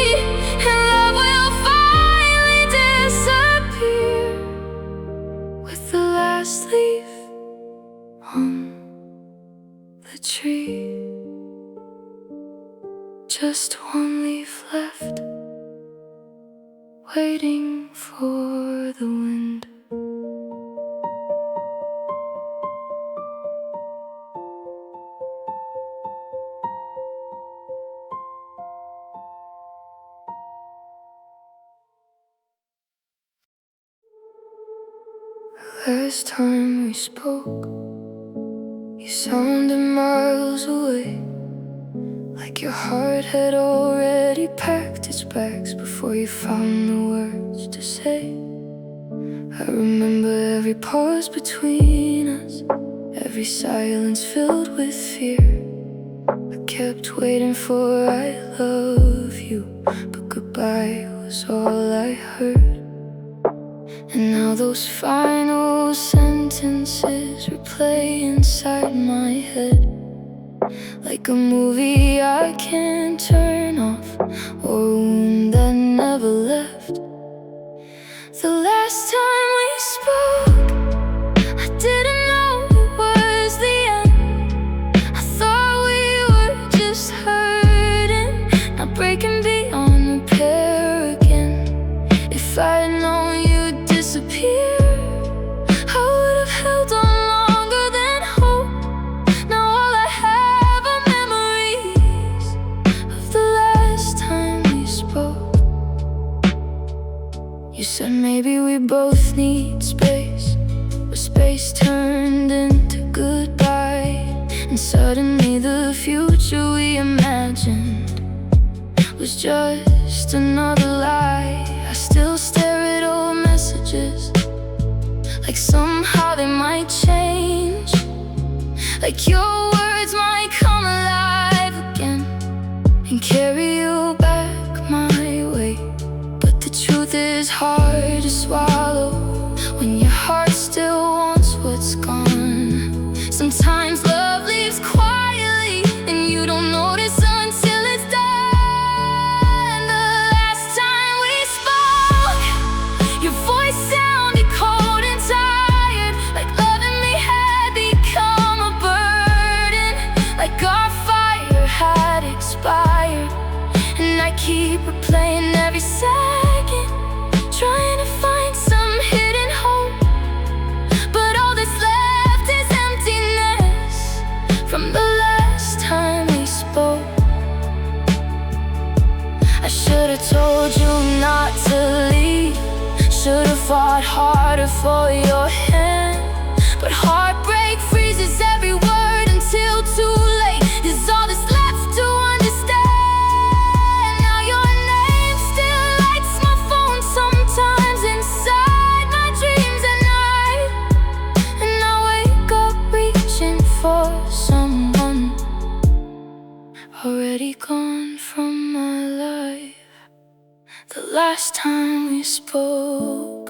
and love will finally disappear with the last leaf on the tree. Just one leaf left, waiting for the wind. Last time we spoke, you sounded miles away, like your heart had already packed its bags before you found the words to say. I remember every pause between us, every silence filled with fear. I kept waiting for I love you, but goodbye was all I heard. And now those final sentences replay inside my head, like a movie I can't turn off, or a wound that never left. The last time we spoke, I didn't know it was the end. I thought we were just hurting, not breaking beyond repair again. If I'd known you'd disappear, I would have held on longer than hope. Now all I have are memories of the last time we spoke. You said maybe we both need space, but space turned into goodbye. And suddenly the future we imagined was just another lie. I still stare at old messages, like somehow they might change, like your words might come alive again and carry you back my way. But the truth is hard to swallow when your heart still wants what's gone. Sometimes love leaves quietly, and you don't notice until it's done. The last time we spoke, your voice sounded cold and tired, like loving me had become a burden, like our fire had expired. And I keep replaying every second, trying to find some hidden hope, but all that's left is emptiness from the last time we spoke. I should've told you not to leave, should've fought harder for your hand, but heartbreak freezes every word until too late. Is all that's left to understand. Now your name still lights my phone sometimes inside my dreams, and we spoke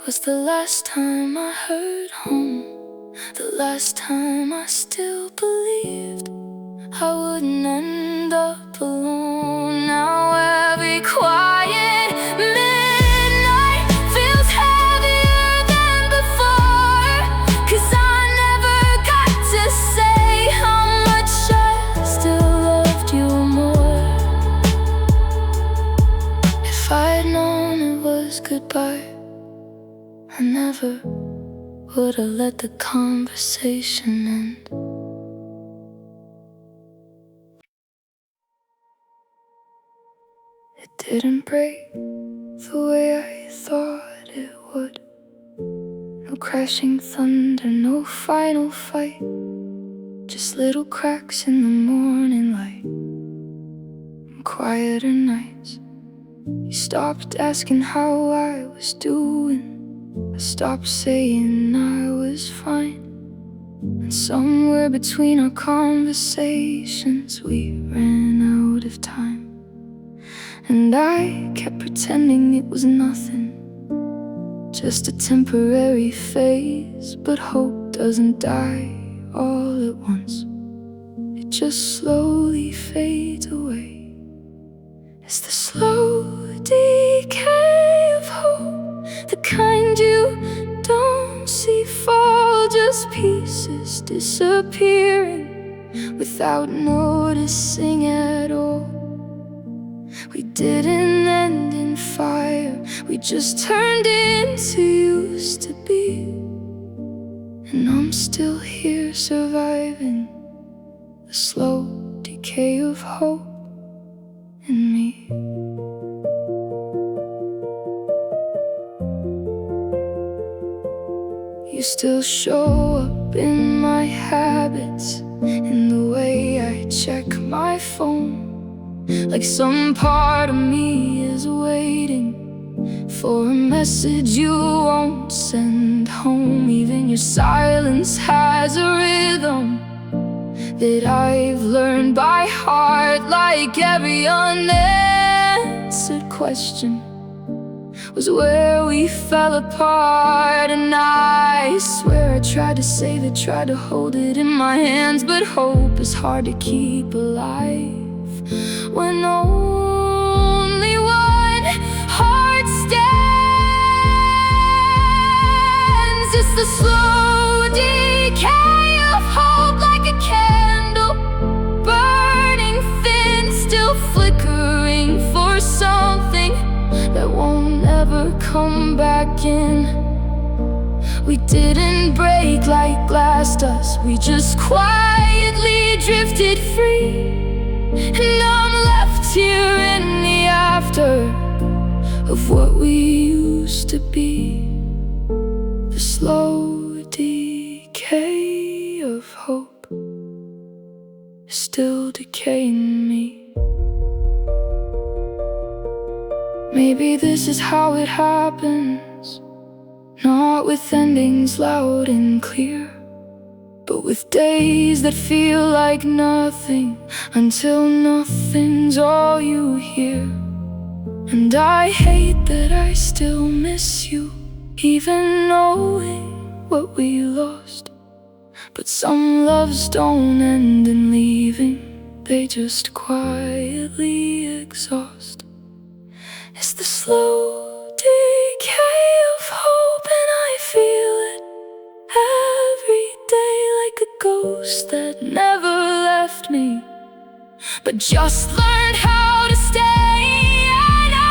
was the last time I heard home, the last time I still believed I wouldn't end up alone. Now every quiet midnight feels heavier than before, 'cause I never got to say how much I still loved you more. If I'd known it was goodbye, I never would've let the conversation end. It didn't break the way I thought it would. No crashing thunder, no final fight, just little cracks in the morning light and quieter nights. You stopped asking how I was doing, I stopped saying I was fine. And somewhere between our conversations we ran out of time. And I kept pretending it was nothing, just a temporary phase. But hope doesn't die all at once, it just slowly fades away. It's the slow decay of hope, the kind you don't see fall, just pieces disappearing without noticing at all. We didn't end in fire, we just turned into used to be. And I'm still here surviving the slow decay of hope in me. You still show up in my habits, in the way I check my phone, like some part of me is waiting for a message you won't send home. Even your silence has a rhythm that I've learned by heart, like every unanswered question was where we fell apart. And I swear I tried to save it, tried to hold it in my hands, but hope is hard to keep alive when only one heart stands. It's the slow decay of hope, like a candle burning thin, still flickering for something that won't ever come back in. We didn't break like glass does, we just quietly drifted free. And I'm left here in the after of what we used to be. The slow decay of hope is still decaying me. Maybe this is how it happens, not with endings loud and clear, but with days that feel like nothing until nothing's all you hear. And I hate that I still miss you, even knowing what we lost. But some loves don't end in leaving, they just quietly exhaust. It's the slow decay of hope, and I feel it every day, like a ghost that never left me, but just learned how to stay. And I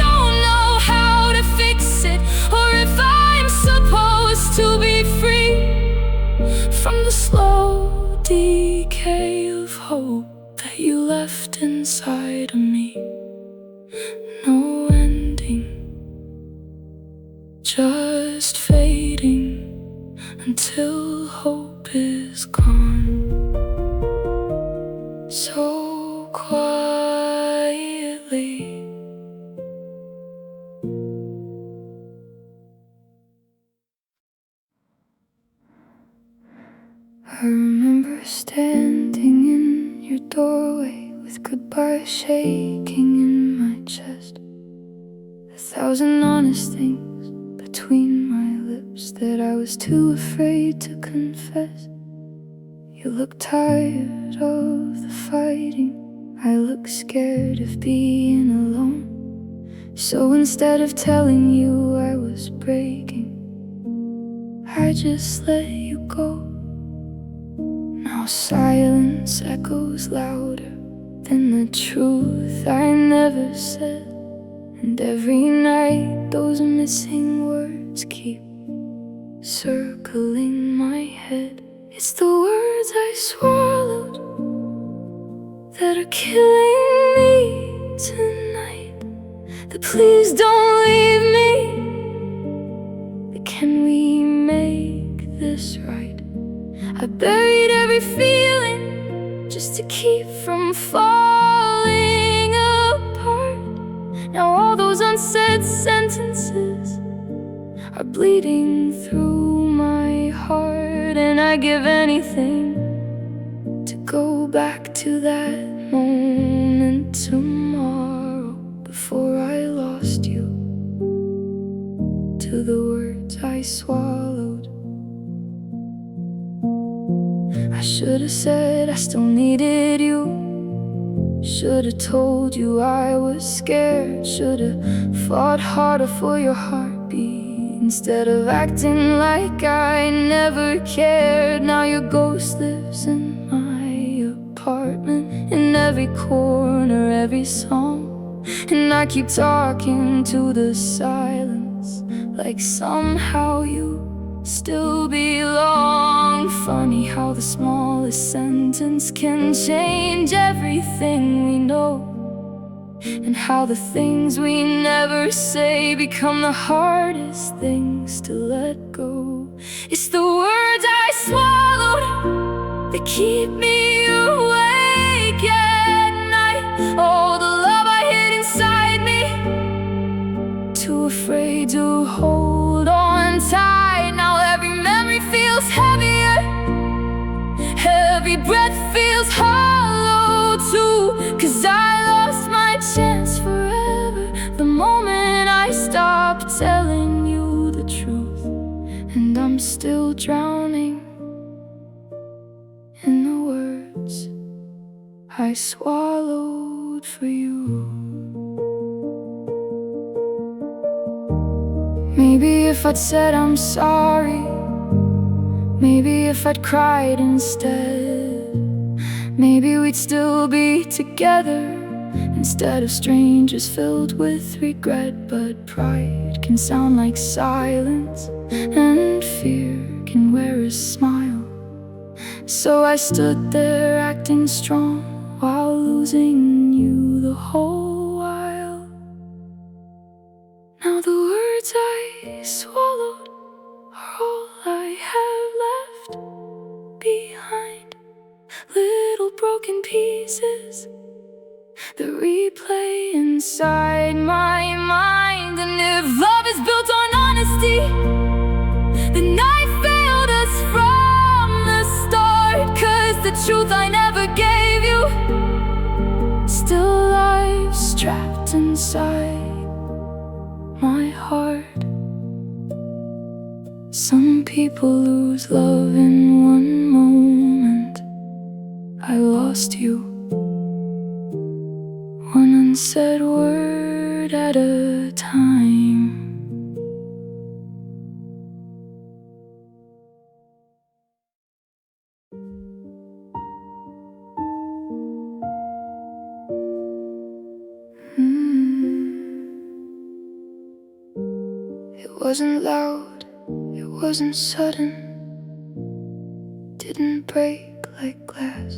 don't know how to fix it, or if I'm supposed to be free from the slow decay of hope that you left inside of me. No ending, just fading until hope is gone. So quietly, I remember standing in your doorway with goodbye shaking in my chest. The 1,000 honest things between my lips that I was too afraid to confess. You look tired of the fighting, I look scared of being alone. So instead of telling you I was breaking, I just let you go. Now silence echoes louder than the truth I never said. And every night those missing words keep circling my head. It's the words I swallowed that are killing me tonight. The please don't leave me, but can we make this right? I buried every feeling just to keep from falling apart. Now all those unsaid sentences are bleeding through my heart, and I give anything to go back to that moment tomorrow, before I lost you to the words I swallowed. I should've said I still needed you, should've told you I was scared, should've fought harder for your heartbeat instead of acting like I never cared. Now your ghost lives in my apartment, in every corner, every song, and I keep talking to the silence like somehow you still belong. Funny how the smallest sentence can change everything we know, and how the things we never say become the hardest things to let go. It's the words I swallowed that keep me awake at night. Oh, the love I hid inside me, too afraid to hold on tight. Now every memory feels heavier, every breath feels hollow too, 'cause I lost my chance forever the moment I stopped telling you the truth. And I'm still drowning in the words I swallowed for you. Maybe if I'd said I'm sorry, maybe if I'd cried instead, maybe we'd still be together instead of strangers filled with regret. But pride can sound like silence, and fear can wear a smile. So I stood there acting strong while losing you the whole while. Now the words I swallowed are all I have left behind, little broken pieces that replay inside my mind. And if love is built on honesty, then I failed us from the start, 'cause the truth I never gave you still lies trapped inside my heart. Some people lose love in one moment. I lost you, one unsaid word at a time. It wasn't loud, it wasn't sudden, didn't break like glass.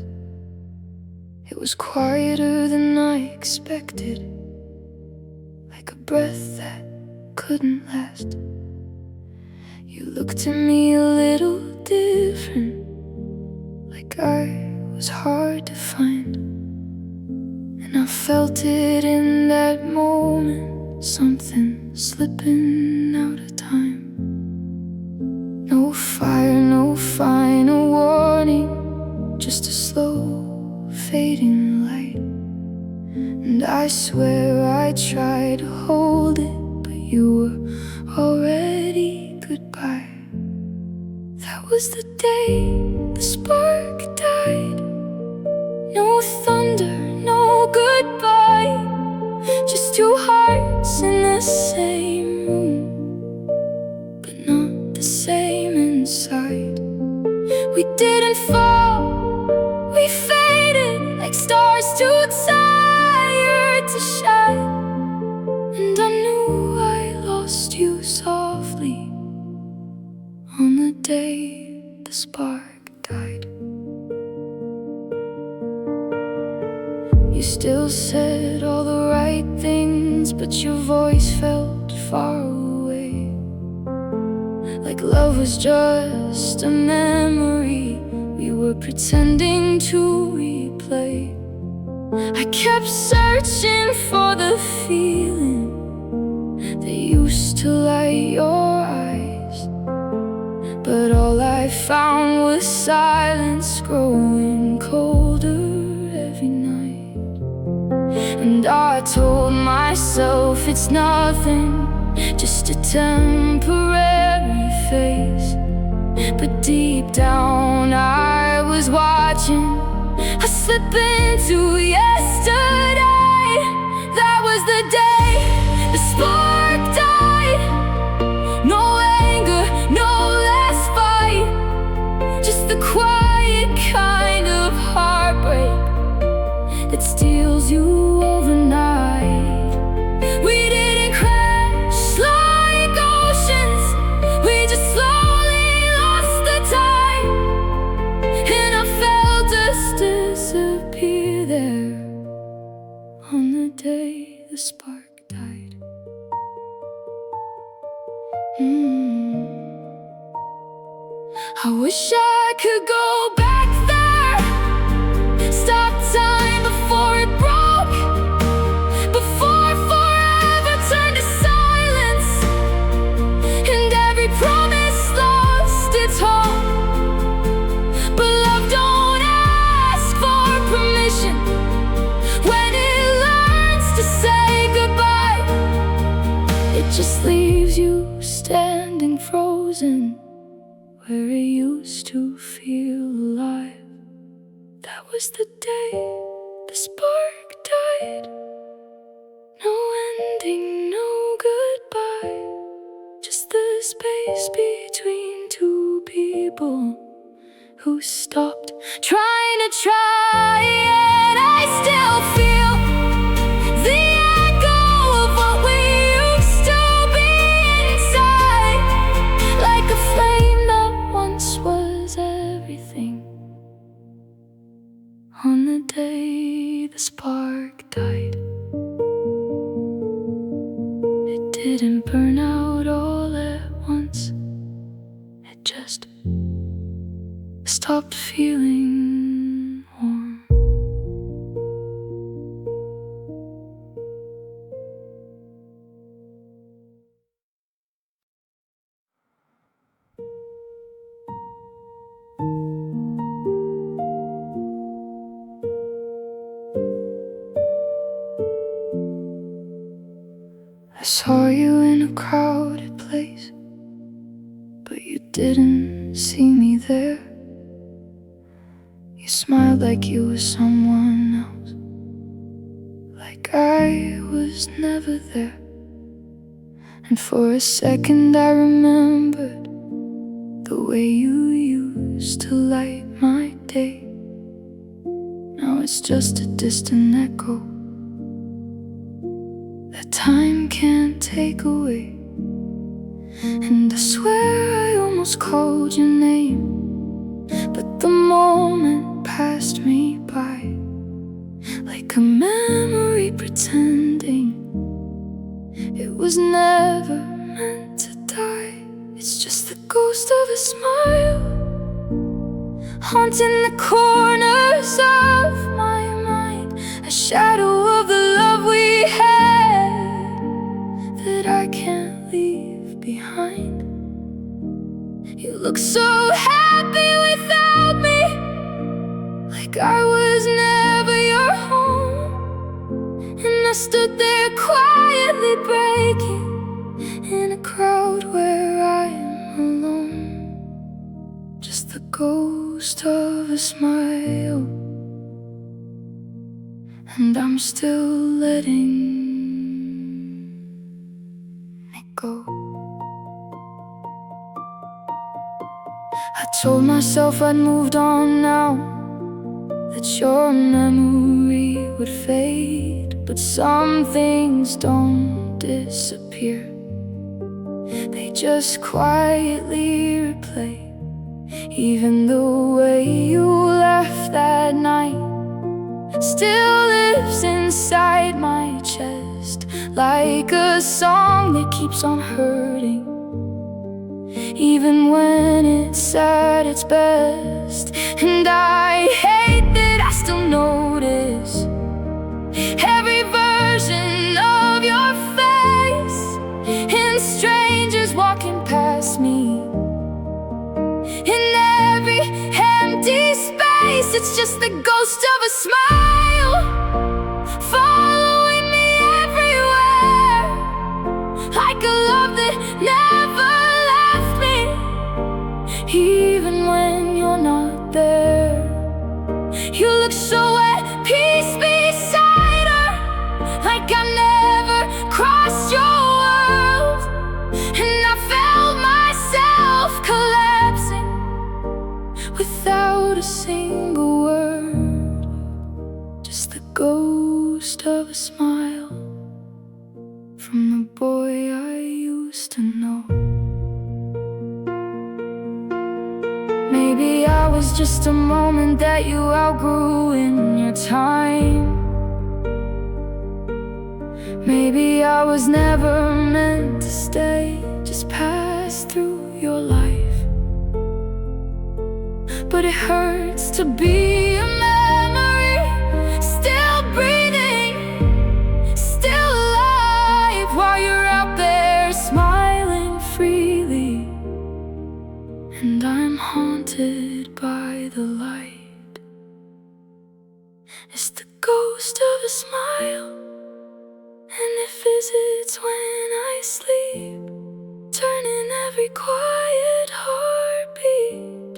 It was quieter than I expected, like a breath that couldn't last. You looked at me a little different, like I was hard to find. And I felt it in that moment, something slipping out of time. No fire, no final warning, just a slow fading light. And I swear I tried to hold it, but you were already goodbye. That was the day the spark died. No thunder, no goodbye, just two hearts in the same room, but not the same inside. We didn't fall, we faded like stars too tired to shine. And I knew I lost you softly on the day the spark died. You still said all the right things, but your voice felt far away, like love was just a memory we were pretending to replay. I kept searching for the feeling that used to light your eyes, but all I found was silence growing colder every night. And I told myself it's nothing, just a temporary phase. But deep down I was watching I slip into yesterday. That was the day the spark died. No anger, no less fight, just the quiet kind of heartbreak that steals you overnight. We didn't crash like oceans, we just slowly lost the time. And I felt us disappear there on the day the spark died. I wish I could go back there, stop time before it broke, before forever turned to silence, and every promise lost its hope. But love don't ask for permission when it learns to say goodbye. It just leaves you standing frozen where it used to feel alive. That was the day the spark died. No ending, no goodbye, just the space between two people who stopped trying to try. And I still feel the echo of what we used to be inside, like a flame that once was everything. On the day the spark died, it didn't burn out all at once, it just stopped feeling warm. I saw you in a crowded place, but you didn't see me there. You smiled like you were someone else, like I was never there. And for a second I remembered the way you used to light my day. Now it's just a distant echo that time can't take away. And I swear I almost called your name, but the moment passed me by, like a memory pretending it was never meant to die. It's just the ghost of a smile haunting the corners of my mind, a shadow of the love we had that I can't leave behind. You look so happy without me, like I was never your home. And I stood there quietly breaking, in a crowd where I am alone, just the ghost of a smile, and I'm still letting it go. I told myself I'd moved on now, that your memory would fade, but some things don't disappear, they just quietly replay. Even the way you left that night still lives inside my chest, like a song that keeps on hurting, even when it's at its best. And I hate that I still notice every version of your face in strangers walking past me, in every empty space. It's just the ghost of a smile following me everywhere, like a love that never left me. Even when you're not there, you look so at peace beside her, like I never crossed your world. And I felt myself collapsing without a single word, just the ghost of a smile from the boy I used to know. Maybe I was just a moment that you outgrew in your time. Maybe I was never meant to stay, just pass through your life. But it hurts to be a memory, still breathing, still alive, while you're out there smiling freely. And I'm haunted by the light. It's the ghost of a smile, and it visits when I sleep, turning every quiet heartbeat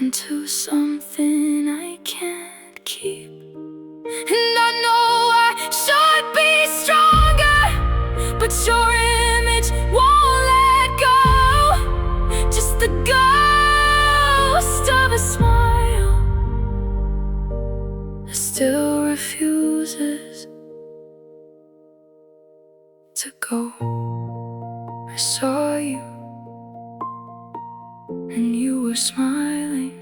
into something I can't keep. And I know I should be stronger, but your image won't let go, just the ghost of a smile that still refuses to go. I saw you, and you were smiling,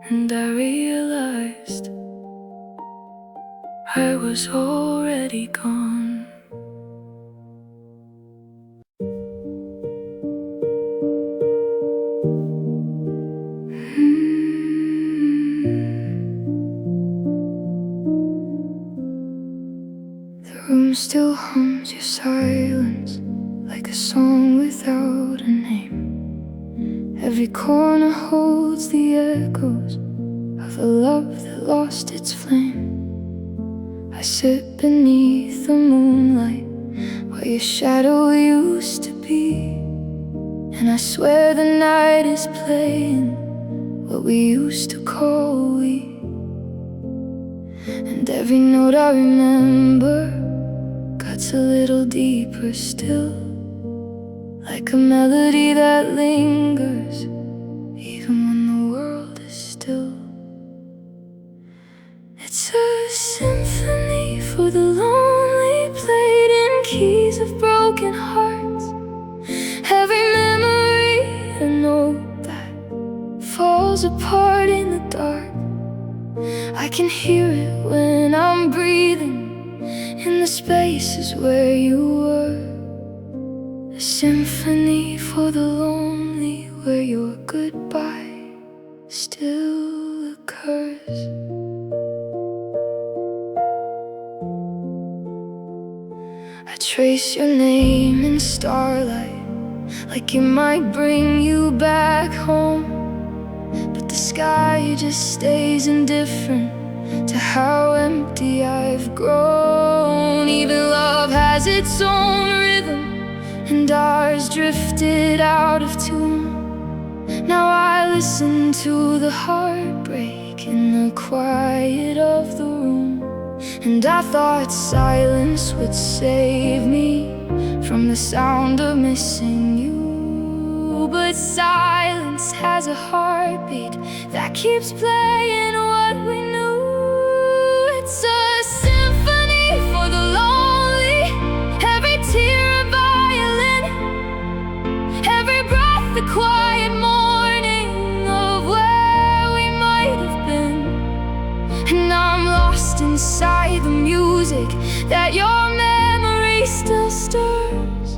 and I realized I was already gone. The room still hums your silence, like a song without a name. Every corner holds the echoes of a love that lost its flame. I sit beneath the moonlight where your shadow used to be, and I swear the night is playing what we used to call we. And every note I remember cuts a little deeper still, like a melody that lingers even when the world is still. It's a symphony for the lonely, played in keys of broken hearts. Every memory a note that falls apart in the dark. I can hear it when I'm breathing in the spaces where you were. A symphony for the lonely, where your goodbye still occurs. I trace your name in starlight, like it might bring you back home. But the sky just stays indifferent to how empty I've grown. Even love has its own rhythm, and ours drifted out of tune. Now I listen to the heartbreak in the quiet of the room. And I thought silence would save me from the sound of missing you. But silence has a heartbeat that keeps playing what we knew. It's a symphony for the lonely, every tear a violin, every breath a quiet mourning of where we might have been. And I'm lost inside the music that your memory still stirs.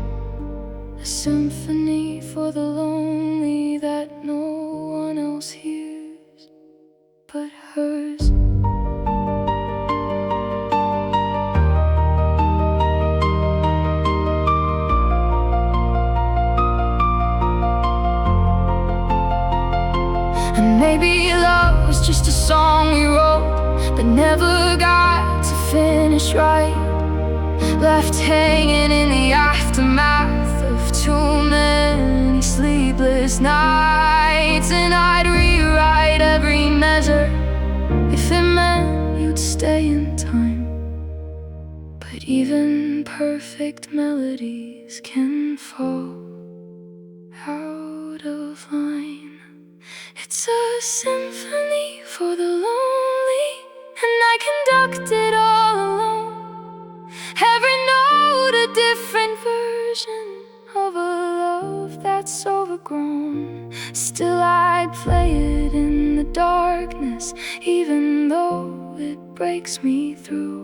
A symphony for the lonely that no one else hears but hers. And maybe love was just a song we wrote but never got to finish right. Left hanging in the aftermath of too many sleepless nights. And I'd rewrite every measure if it meant you'd stay in time. But even perfect melodies can fall out of line. It's a symphony for the lonely, and I conduct it all alone. Every note a different version of a love that's overgrown. Still I'd play it in the darkness, even though it breaks me through.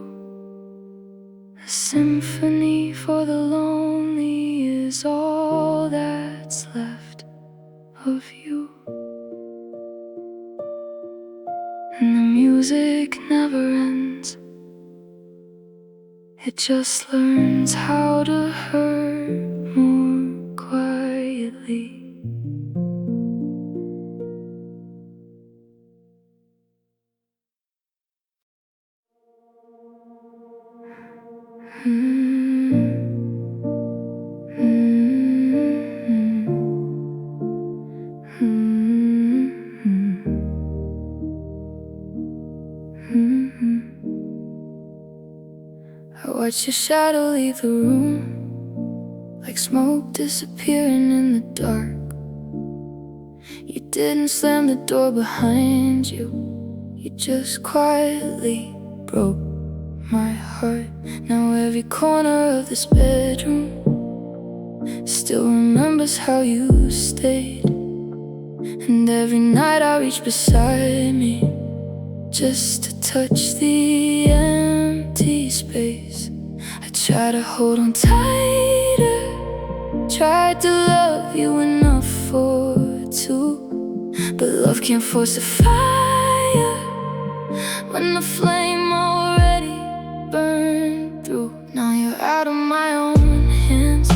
A symphony for the lonely is all that's left of you. And the music never ends, it just learns how to hurt more quietly. I watch your shadow leave the room, like smoke disappearing in the dark. You didn't slam the door behind you, you just quietly broke my heart. Now every corner of this bedroom still remembers how you stayed. And every night I reach beside me just to touch the empty space. I try to hold on tighter, tried to love you enough for two, but love can't force a fire when the flame already burned through. Now you're out of my own hands,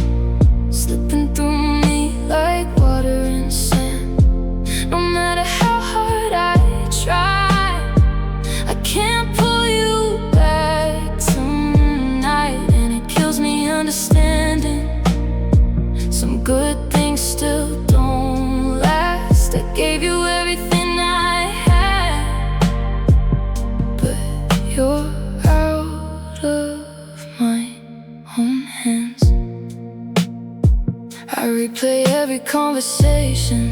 slipping through me like water and sand. No matter how hard I try, I can't pull you back tonight. And it kills me understanding some good things still don't last. I gave you everything I had, but you're out of my own hands. I replay every conversation,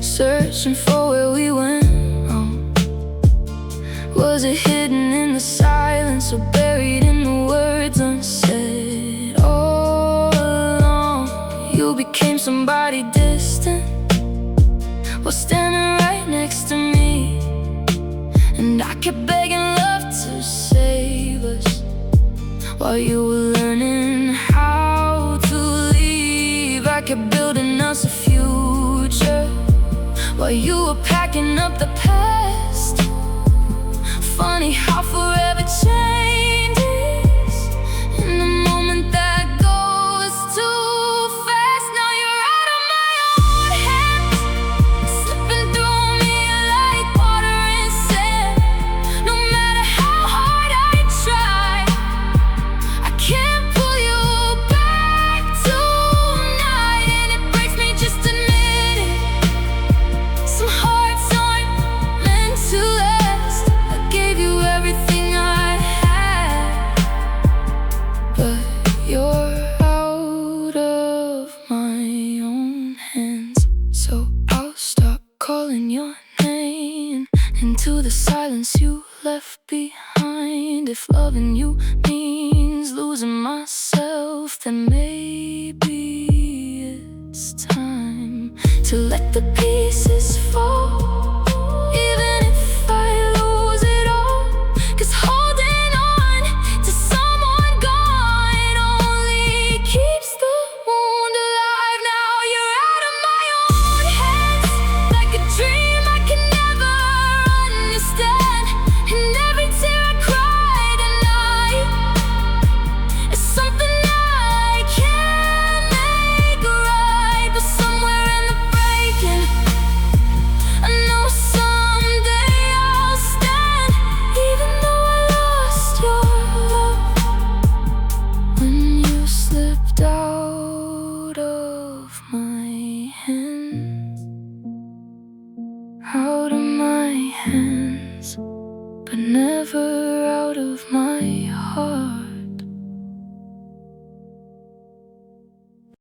searching for where we went wrong. Was it hidden in the silence or buried in the words unsaid? All along you became somebody distant while standing right next to me. And I kept begging love to save us while you were learning how to leave. I kept building us a future while you were packing up the past. Funny how forever changes in the moment that goes too fast. Now you're out of my own hands, slipping through me like water and sand. No matter how hard I try, I can't pull you back to So I'll stop calling your name into the silence you left behind. If loving you means losing myself, then maybe it's time to let the pieces fall. Even if I lose it all, 'cause holding on to someone gone only keeps the wound alive. Now you're out of my own hands, like a dream I can never understand. And every tear I cry tonight is something I can't make right. But somewhere in the breaking, I know someday I'll stand. Even though I lost your love when you slipped out of my hands, out of my hands, but never out of my heart.